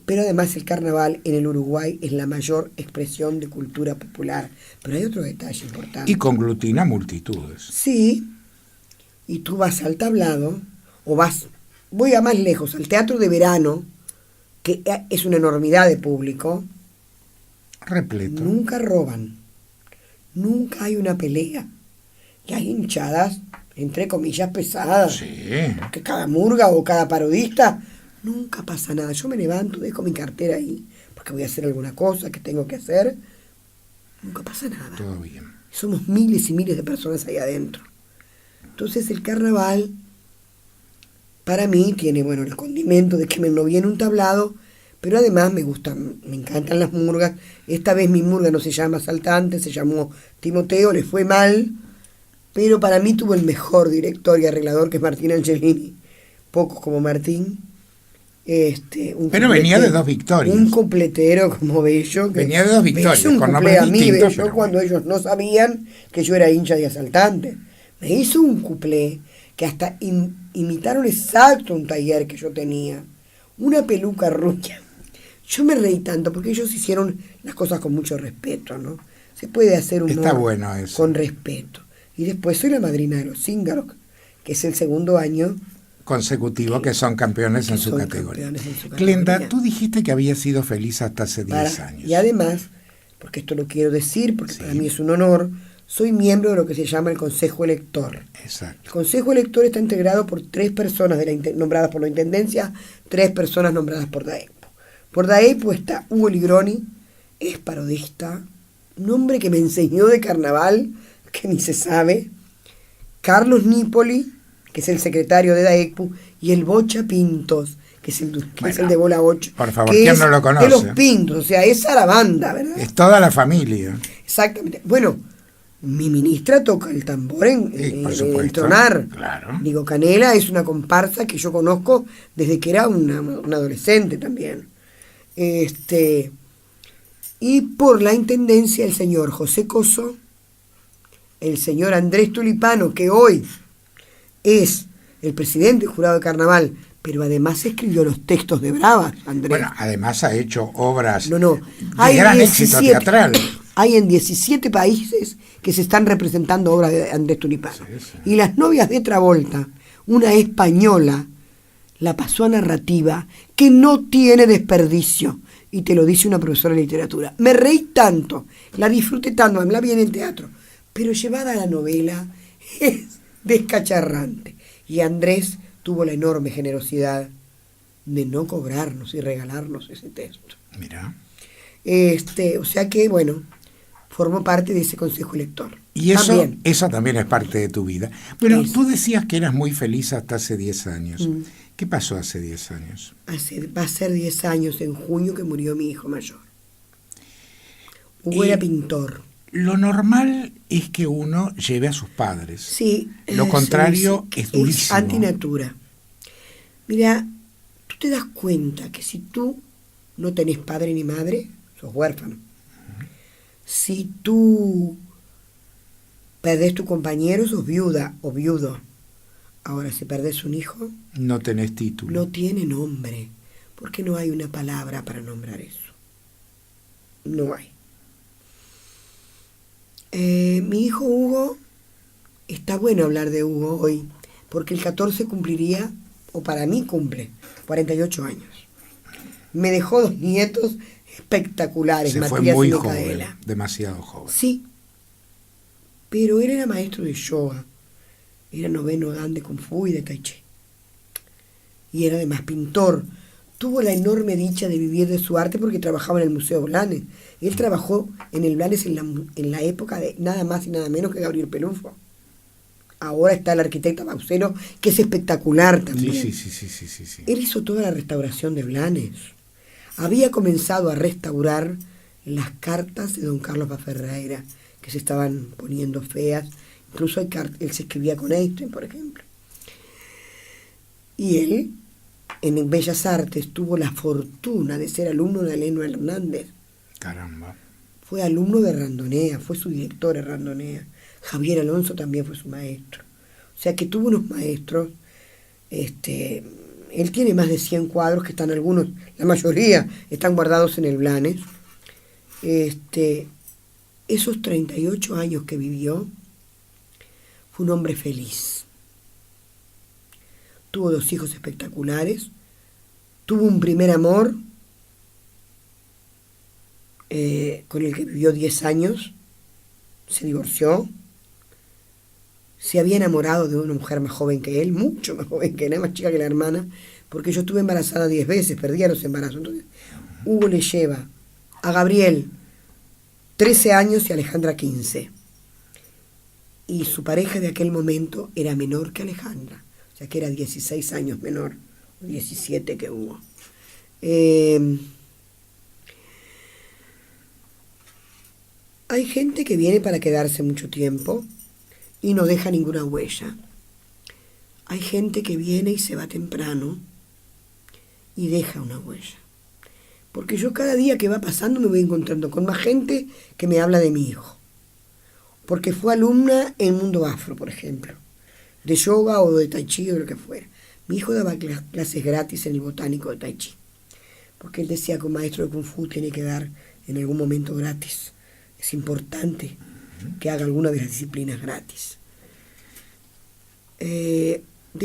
S2: Pero además el carnaval en el Uruguay es la mayor expresión de cultura popular. Pero hay otro detalle importante.
S1: Y conglutina multitudes.
S2: Sí. Y tú vas al tablado, o voy a más lejos, al teatro de verano, que es una enormidad de público.
S1: Repleto.
S2: Nunca roban. Nunca hay una pelea. Y hay hinchadas, entre comillas, pesadas.
S1: Sí.
S2: Que cada murga o cada parodista, nunca pasa nada. Yo me levanto, dejo mi cartera ahí, porque voy a hacer alguna cosa que tengo que hacer. Nunca pasa nada.
S1: Todo bien.
S2: Somos miles y miles de personas ahí adentro. Entonces el carnaval, para mí, tiene, el condimento de que me lo viene un tablado, pero además me encantan las murgas. Esta vez mi murga no se llama Asaltante, se llamó Timoteo, le fue mal, pero para mí tuvo el mejor director y arreglador, que es Martín Angelini. Pocos como Martín.
S1: Pero venía de 2 victorias.
S2: Un completero como Bello.
S1: Venía de 2 victorias,
S2: me hizo
S1: con nombres distintos.
S2: Bello, cuando ellos no sabían que yo era hincha de Asaltante. Me hizo un cuplé que hasta imitaron exacto un taller que yo tenía. Una peluca rubia. Yo me reí tanto porque ellos hicieron las cosas con mucho respeto, ¿no? Se puede hacer humor.
S1: Está bueno eso.
S2: Con respeto. Y después soy la madrina de los Zíngaros, que es el segundo año
S1: consecutivo que son campeones en su categoría. Glenda, tú dijiste que habías sido feliz hasta hace 10 años.
S2: Y además, porque esto lo quiero decir, porque para mí es un honor, soy miembro de lo que se llama el Consejo Elector.
S1: Exacto.
S2: El Consejo Elector está integrado por 3 personas nombradas por la Intendencia, 3 personas nombradas por DAEPU. Por DAEPU está Hugo Ligroni, es parodista, un hombre que me enseñó de carnaval, que ni se sabe, Carlos Nípoli, que es el secretario de DAEPU, y el Bocha Pintos, que es el de Bola 8.
S1: Por favor, ¿quién no lo conoce?
S2: De los Pintos, o sea, esa era la banda, ¿verdad?
S1: Es toda la familia.
S2: Exactamente. Bueno, mi ministra toca el tambor en entonar.
S1: Claro.
S2: Digo, Canela es una comparsa que yo conozco desde que era una adolescente también. Y por la intendencia el señor José Coso el señor Andrés Tulipano, que hoy es el presidente del jurado de carnaval, pero además escribió los textos de Bravas, Andrés.
S1: Bueno, además ha hecho obras
S2: No,
S1: de
S2: hay
S1: gran éxito teatral.
S2: Hay en 17 países que se están representando obras de Andrés Tulipano.
S1: Sí, sí.
S2: Y Las novias de Travolta, una española, la pasó a narrativa que no tiene desperdicio. Y te lo dice una profesora de literatura. Me reí tanto, la disfruté tanto, me la vi en el teatro. Pero llevada a la novela es descacharrante. Y Andrés tuvo la enorme generosidad de no cobrarnos y regalarnos ese texto.
S1: Mira.
S2: O sea que, bueno, formó parte de ese consejo lector.
S1: Y
S2: También.
S1: eso también es parte de tu vida. Bueno,
S2: Eso.
S1: tú decías que eras muy feliz hasta hace 10 años. ¿Qué pasó hace 10 años?
S2: Va a ser 10 años en junio que murió mi hijo mayor. Hugo era pintor.
S1: Lo normal es que uno lleve a sus padres.
S2: Sí.
S1: Lo contrario
S2: sí,
S1: es durísimo.
S2: Es antinatura. Mira, tú te das cuenta que si tú no tenés padre ni madre, sos huérfano. Si tú perdés tu compañero, sos viuda o viudo. Ahora, si perdés un hijo,
S1: No tenés título.
S2: no tiene nombre, porque no hay una palabra para nombrar eso. No hay. Mi hijo Hugo, está bueno hablar de Hugo hoy, porque el 14 cumpliría, o para mí cumple, 48 años. Me dejó 2 nietos espectaculares,
S1: Se fue
S2: Matías
S1: muy
S2: y
S1: joven,
S2: Micaela.
S1: demasiado joven.
S2: Sí, pero él era maestro de yoga, era noveno dan de Kung Fu y de Tai Chi. Y era además pintor. Tuvo la enorme dicha de vivir de su arte porque trabajaba en el Museo Blanes. Él trabajó en el Blanes en la época de nada más y nada menos que Gabriel Pelufo. Ahora está el arquitecto Baucero, que es espectacular también.
S1: Sí.
S2: Él hizo toda la restauración de Blanes. Había comenzado a restaurar las cartas de don Carlos Baferreira, que se estaban poniendo feas. Incluso él se escribía con Einstein, por ejemplo. Y él, en Bellas Artes, tuvo la fortuna de ser alumno de Eleno Hernández.
S1: Caramba.
S2: Fue alumno de Randonea, fue su director en Randonea. Javier Alonso también fue su maestro. O sea que tuvo unos maestros. Él tiene más de 100 cuadros que están algunos, la mayoría están guardados en el Blanes. Esos 38 años que vivió, fue un hombre feliz. Tuvo 2 hijos espectaculares. Tuvo un primer amor con el que vivió 10 años. Se divorció. Se había enamorado de una mujer más joven que él, mucho más joven que él, más chica que la hermana, porque yo estuve embarazada 10 veces, perdía los embarazos. Entonces, Hugo le lleva a Gabriel 13 años y a Alejandra 15. Y su pareja de aquel momento era menor que Alejandra, o sea que era 16 años menor, 17 que Hugo. Hay gente que viene para quedarse mucho tiempo y no deja ninguna huella. Hay gente que viene y se va temprano y deja una huella. Porque yo cada día que va pasando me voy encontrando con más gente que me habla de mi hijo. Porque fue alumna en Mundo Afro, por ejemplo, de yoga o de tai chi o de lo que fuera. Mi hijo daba clases gratis en el botánico de tai chi, porque él decía que un maestro de Kung Fu tiene que dar en algún momento gratis. Es importante que haga alguna de las disciplinas gratis. De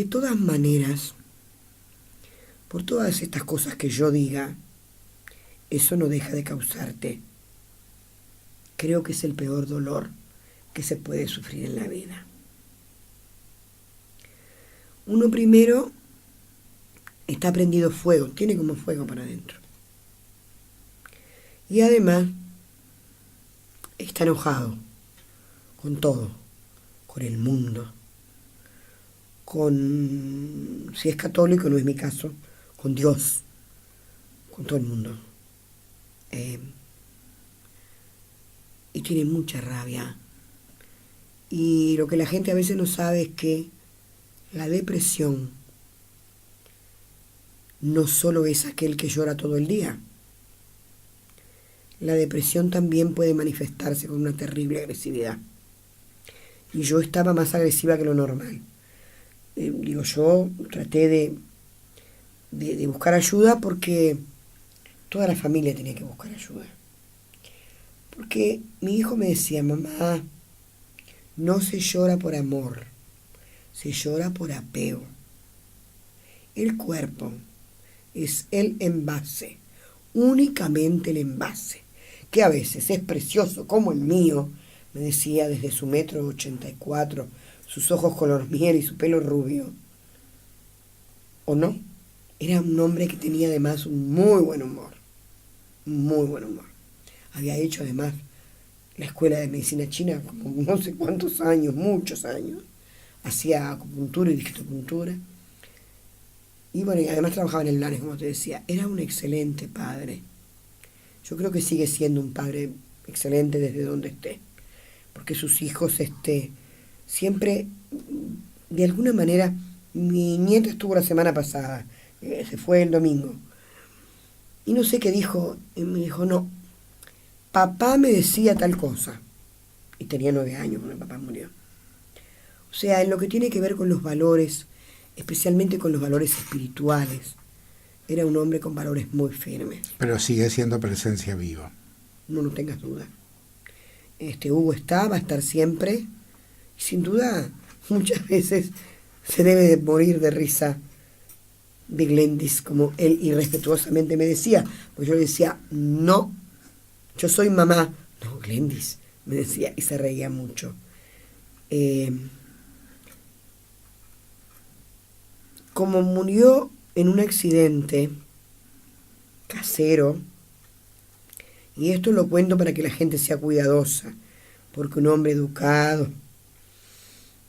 S2: todas maneras, por todas estas cosas que yo diga, eso no deja de causarte. Creo que es el peor dolor que se puede sufrir en la vida. Uno primero está prendido fuego, tiene como fuego para adentro. Y además está enojado con todo, con el mundo, con, si es católico, no es mi caso, con Dios, con todo el mundo. Y tiene mucha rabia. Y lo que la gente a veces no sabe es que la depresión no solo es aquel que llora todo el día. La depresión también puede manifestarse con una terrible agresividad. y yo estaba más agresiva que lo normal. Yo traté de buscar ayuda porque toda la familia tenía que buscar ayuda. Porque mi hijo me decía, mamá, no se llora por amor, se llora por apego. El cuerpo es el envase, únicamente el envase, que a veces es precioso como el mío, me decía desde su 1,84 m, sus ojos color miel y su pelo rubio. ¿O no? Era un hombre que tenía además un muy buen humor, muy buen humor. Había hecho además la escuela de medicina china como no sé cuántos años, muchos años. Hacía acupuntura y digitopuntura. Y bueno, y además trabajaba en el LANES, como te decía. Era un excelente padre. Yo creo que sigue siendo un padre excelente desde donde esté. Porque sus hijos siempre, de alguna manera, mi nieta estuvo la semana pasada, se fue el domingo. Y no sé qué dijo, y me dijo, no, papá me decía tal cosa. Y tenía 9 años cuando el papá murió. O sea, en lo que tiene que ver con los valores, especialmente con los valores espirituales, era un hombre con valores muy firmes.
S1: Pero sigue siendo presencia viva.
S2: No tengas duda. Hugo va a estar siempre. Y sin duda, muchas veces se debe de morir de risa de Glendis, como él irrespetuosamente me decía. Pues yo le decía, no, yo soy mamá. No, Glendis, me decía, y se reía mucho. Como murió en un accidente casero, y esto lo cuento para que la gente sea cuidadosa, porque un hombre educado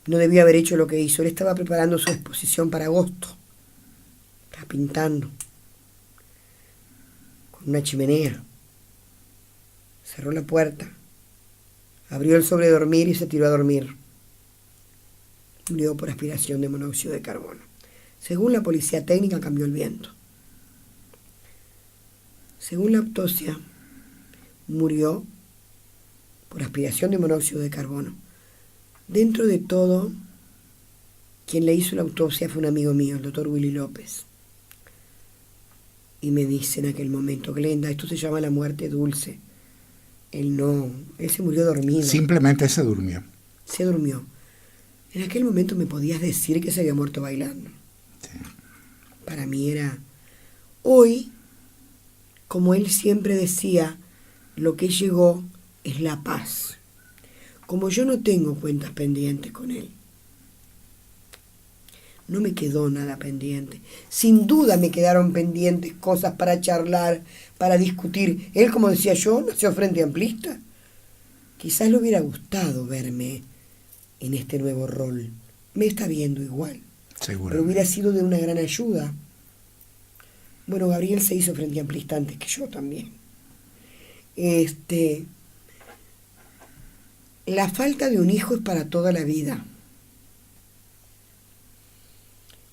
S2: no debía haber hecho lo que hizo. Él estaba preparando su exposición para agosto. Estaba pintando con una chimenea. Cerró la puerta, abrió el sobredormir y se tiró a dormir. Murió por aspiración de monóxido de carbono. Según la policía técnica, cambió el viento. Según la autopsia, murió por aspiración de monóxido de carbono. Dentro de todo, quien le hizo la autopsia fue un amigo mío, el doctor Willy López. Y me dice en aquel momento, Glenda, esto se llama la muerte dulce. Él se murió dormido.
S1: Simplemente se durmió.
S2: Se durmió. En aquel momento me podías decir que se había muerto bailando.
S1: Sí.
S2: Para mí era... Hoy, como él siempre decía, lo que llegó es la paz. Como yo no tengo cuentas pendientes con él, no me quedó nada pendiente. Sin duda me quedaron pendientes cosas para charlar, para discutir. Él, como decía yo, nació frente amplista. Quizás le hubiera gustado verme en este nuevo rol. Me está viendo igual.
S1: Seguro.
S2: Pero hubiera sido de una gran ayuda. Bueno, Gabriel se hizo frente amplista antes que yo también. La falta de un hijo es para toda la vida.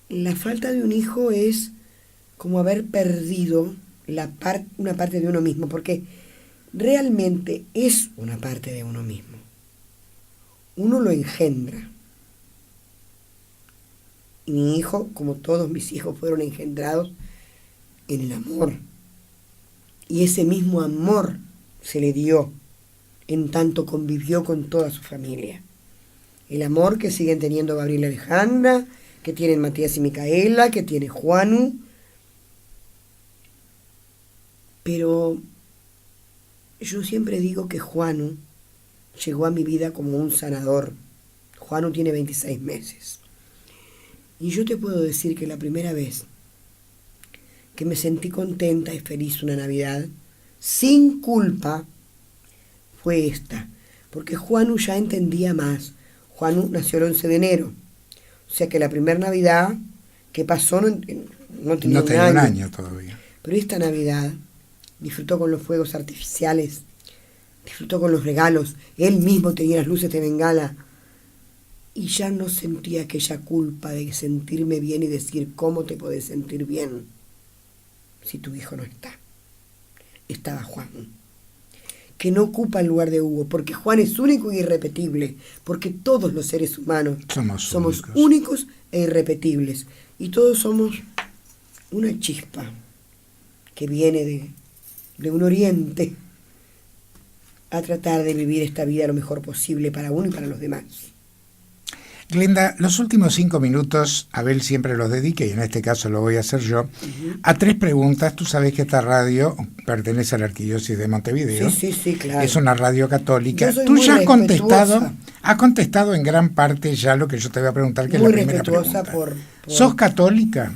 S2: La falta de un hijo es como haber perdido una parte de uno mismo, porque realmente es una parte de uno mismo. Uno lo engendra. Y mi hijo, como todos mis hijos, fueron engendrados en el amor. Y ese mismo amor se le dio en tanto convivió con toda su familia. El amor que siguen teniendo Gabriel y Alejandra, que tienen Matías y Micaela, que tiene Juanu. Pero yo siempre digo que Juanu llegó a mi vida como un sanador. Juanu tiene 26 meses. Y yo te puedo decir que la primera vez que me sentí contenta y feliz una Navidad, sin culpa, fue esta. Porque Juanu ya entendía más. Juanu nació el 11 de enero. O sea que la primera Navidad que pasó no tenía un año
S1: todavía.
S2: Pero esta Navidad disfrutó con los fuegos artificiales, disfrutó con los regalos. Él mismo tenía las luces de bengala. Y ya no sentía aquella culpa de sentirme bien y decir, ¿cómo te podés sentir bien si tu hijo no está? Estaba Juan, que no ocupa el lugar de Hugo, porque Juan es único e irrepetible, porque todos los seres humanos somos únicos e irrepetibles, y todos somos una chispa que viene de un oriente a tratar de vivir esta vida lo mejor posible para uno y para los demás.
S1: Glenda, los últimos 5 minutos, Abel siempre los dedica, y en este caso lo voy a hacer yo, a 3 preguntas. Tú sabes que esta radio pertenece a la Arquidiócesis de Montevideo.
S2: Sí, claro.
S1: Es una radio católica.
S2: Yo soy
S1: Tú
S2: muy
S1: ya
S2: respetuosa.
S1: has contestado en gran parte ya lo que yo te voy a preguntar, que es la primera pregunta.
S2: Por...
S1: ¿Sos católica?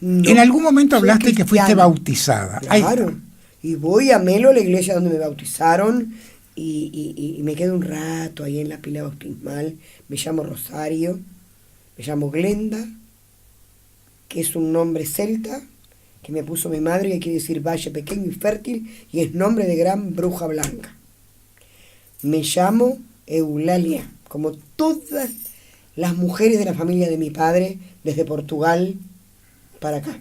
S2: No,
S1: en algún momento hablaste
S2: soy
S1: que fuiste bautizada.
S2: Claro. Y voy a Melo, la iglesia donde me bautizaron, y me quedo un rato ahí en la pila bautismal. Me llamo Rosario, me llamo Glenda, que es un nombre celta que me puso mi madre, que quiere decir valle pequeño y fértil, y es nombre de gran bruja blanca. Me llamo Eulalia, como todas las mujeres de la familia de mi padre, desde Portugal para acá.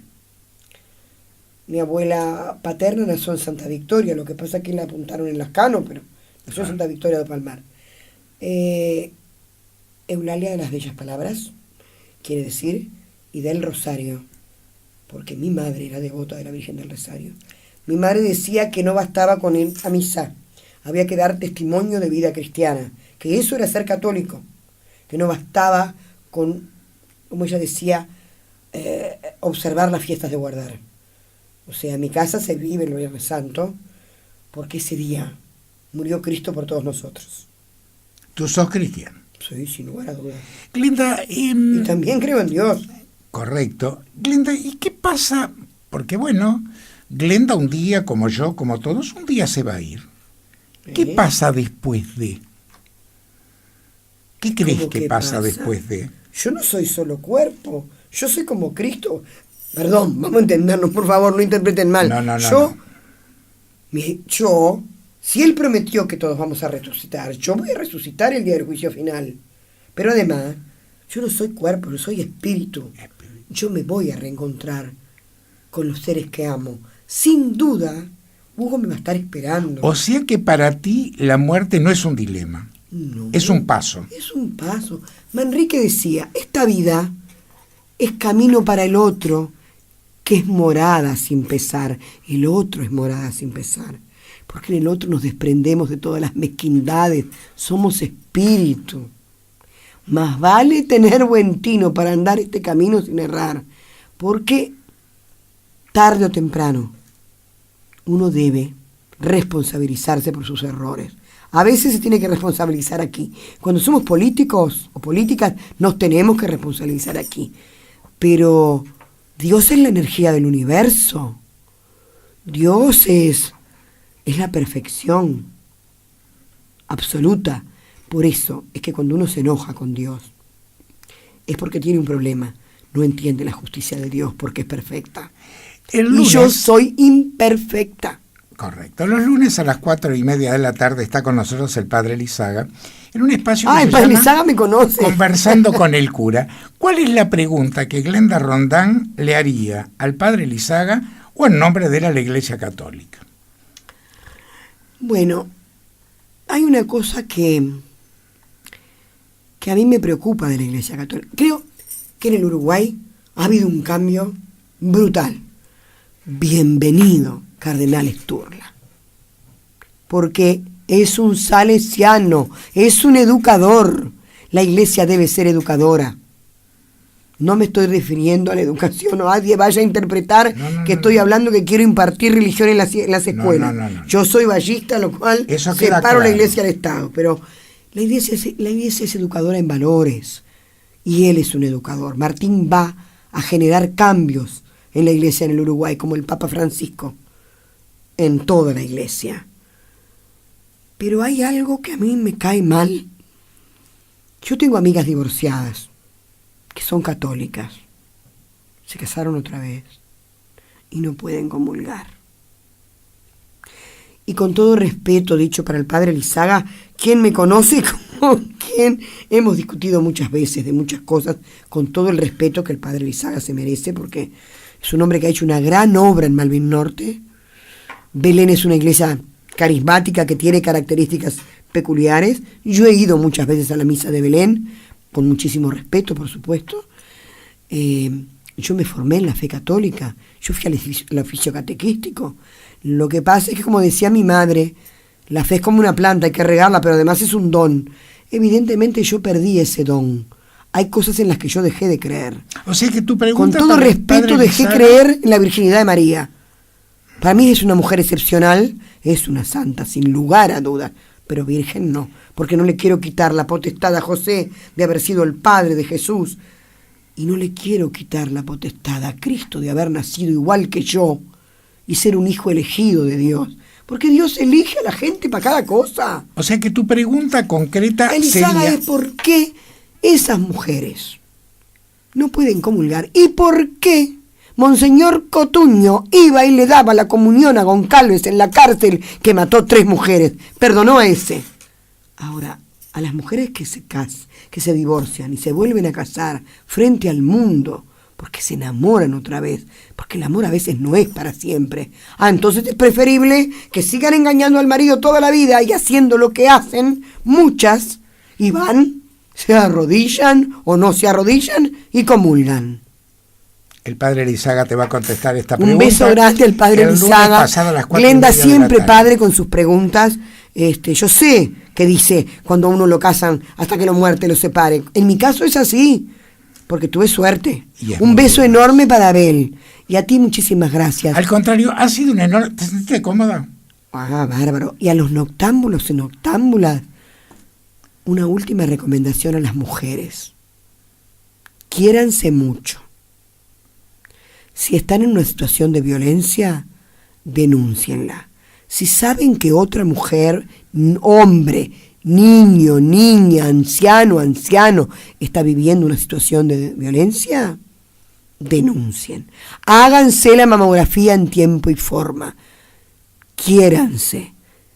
S2: Mi abuela paterna nació en Santa Victoria, lo que pasa es que la apuntaron en Lascano, pero nació en Santa Victoria de Palmar. Eulalia de las Bellas Palabras, quiere decir, y del Rosario, porque mi madre era devota de la Virgen del Rosario. Mi madre decía que no bastaba con ir a misa, había que dar testimonio de vida cristiana, que eso era ser católico, que no bastaba con, como ella decía, observar las fiestas de guardar. O sea, en mi casa se vive el Viernes Santo, porque ese día murió Cristo por todos nosotros.
S1: ¿Tú sos cristiano?
S2: Sí, sin lugar a dudas.
S1: Glenda,
S2: y también creo en Dios.
S1: Correcto. Glenda, ¿y qué pasa? Porque bueno, Glenda un día, como yo, como todos, un día se va a ir. ¿Qué pasa después de? ¿Qué crees que pasa después de?
S2: Yo no soy solo cuerpo, yo soy como Cristo. Perdón, vamos a entendernos, por favor, no interpreten mal. Yo, si Él prometió que todos vamos a resucitar, yo voy a resucitar el día del juicio final. Pero además, yo no soy cuerpo, yo soy espíritu. Yo me voy a reencontrar con los seres que amo. Sin duda, Hugo me va a estar esperando.
S1: O sea que para ti la muerte no es un dilema.
S2: No,
S1: es un paso.
S2: Es un paso. Manrique decía, esta vida es camino para el otro, que es morada sin pesar. El otro es morada sin pesar. Porque en el otro nos desprendemos de todas las mezquindades. Somos espíritu. Más vale tener buen tino para andar este camino sin errar. Porque tarde o temprano uno debe responsabilizarse por sus errores. A veces se tiene que responsabilizar aquí. Cuando somos políticos o políticas, nos tenemos que responsabilizar aquí. Pero Dios es la energía del universo. Dios es la perfección absoluta. Por eso es que cuando uno se enoja con Dios, es porque tiene un problema. No entiende la justicia de Dios porque es perfecta. Y yo soy imperfecta.
S1: Correcto. Los lunes a las 4:30 de la tarde está con nosotros el Padre Lizaga en un espacio
S2: que el Padre Lizaga me conoce.
S1: Conversando con el cura. ¿Cuál es la pregunta que Glenda Rondán le haría al Padre Lizaga o en nombre de la Iglesia Católica?
S2: Bueno, hay una cosa que a mí me preocupa de la Iglesia Católica. Creo que en el Uruguay ha habido un cambio brutal. Bienvenido, Cardenal Sturla, porque es un salesiano, es un educador. La Iglesia debe ser educadora. No me estoy refiriendo a la educación, nadie vaya a interpretar que estoy hablando que quiero impartir religión en las escuelas.
S1: No.
S2: Yo soy ballista, lo cual separo claro. La Iglesia del Estado, pero la iglesia es educadora en valores, y él es un educador. Martín va a generar cambios en la Iglesia en el Uruguay, como el Papa Francisco, en toda la Iglesia. Pero hay algo que a mí me cae mal. Yo tengo amigas divorciadas que son católicas, se casaron otra vez y no pueden comulgar. Y con todo respeto dicho para el Padre Lizaga, quien me conoce como quien hemos discutido muchas veces de muchas cosas, con todo el respeto que el Padre Lizaga se merece, porque es un hombre que ha hecho una gran obra en Malvin Norte. Belén es una iglesia carismática que tiene características peculiares. Yo he ido muchas veces a la misa de Belén, con muchísimo respeto, por supuesto. Yo me formé en la fe católica, yo fui al oficio catequístico. Lo que pasa es que, como decía mi madre, la fe es como una planta, hay que regarla, pero además es un don. Evidentemente yo perdí ese don. Hay cosas en las que yo dejé de creer.
S1: O sea que tu pregunta...
S2: Con todo respeto, dejé creer en la virginidad de María. Para mí es una mujer excepcional, es una santa, sin lugar a dudas, pero virgen no, porque no le quiero quitar la potestad a José de haber sido el padre de Jesús, y no le quiero quitar la potestad a Cristo de haber nacido igual que yo y ser un hijo elegido de Dios, porque Dios elige a la gente para cada cosa.
S1: O sea que tu pregunta concreta
S2: Elizaga,
S1: sería...
S2: es por qué esas mujeres no pueden comulgar y por qué Monseñor Cotuño iba y le daba la comunión a Goncalves en la cárcel que mató 3 mujeres. Perdonó a ese. Ahora, a las mujeres que se divorcian y se vuelven a casar frente al mundo, porque se enamoran otra vez, porque el amor a veces no es para siempre. Entonces es preferible que sigan engañando al marido toda la vida y haciendo lo que hacen muchas, y van, se arrodillan o no se arrodillan y comulgan.
S1: El padre Elizaga te va a contestar esta pregunta.
S2: Un beso grande al padre Elizaga. Glenda siempre padre con sus preguntas. Yo sé que dice cuando a uno lo casan hasta que la muerte lo separe. En mi caso es así, porque tuve suerte. Un beso enorme para Abel. Y a ti muchísimas gracias.
S1: Al contrario, ha sido un enorme... ¿Te sentiste cómoda?
S2: Bárbaro. Y a los noctámbulos y noctámbulas, una última recomendación a las mujeres. Quiéranse mucho. Si están en una situación de violencia, denúncienla. Si saben que otra mujer, hombre, niño, niña, anciano, está viviendo una situación de violencia, denuncien. Háganse la mamografía en tiempo y forma. Quiéranse.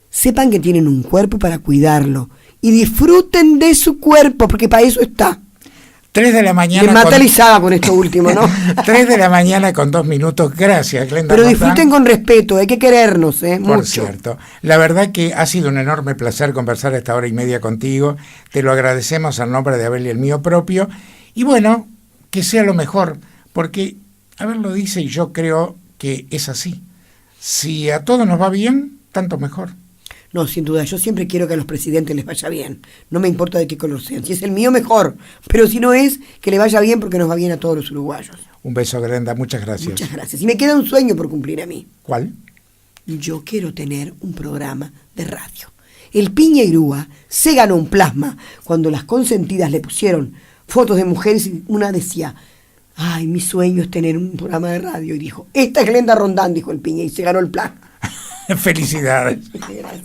S2: Sepan que tienen un cuerpo para cuidarlo. Y disfruten de su cuerpo, porque para eso está.
S1: 3 de la mañana...
S2: Me mata Elizaga con esto último, ¿no?
S1: 3 de la mañana con 2 minutos. Gracias, Glenda.
S2: Pero disfruten con respeto, hay que querernos,
S1: Por
S2: mucho.
S1: cierto. La verdad que ha sido un enorme placer conversar esta hora y media contigo. Te lo agradecemos al nombre de Abel y el mío propio. Y bueno, que sea lo mejor, porque Abel lo dice y yo creo que es así. Si a todos nos va bien, tanto mejor.
S2: No, sin duda, yo siempre quiero que a los presidentes les vaya bien. No me importa de qué color sean. Si es el mío, mejor. Pero si no es, que le vaya bien porque nos va bien a todos los uruguayos.
S1: Un beso, Glenda. Muchas gracias.
S2: Muchas gracias. Y me queda un sueño por cumplir a mí.
S1: ¿Cuál?
S2: Yo quiero tener un programa de radio. El Piña Irúa se ganó un plasma cuando las consentidas le pusieron fotos de mujeres y una decía: ay, mi sueño es tener un programa de radio. Y dijo: esta es Glenda Rondán, dijo el Piña, y se ganó el plasma.
S1: Felicidades.
S2: Gracias.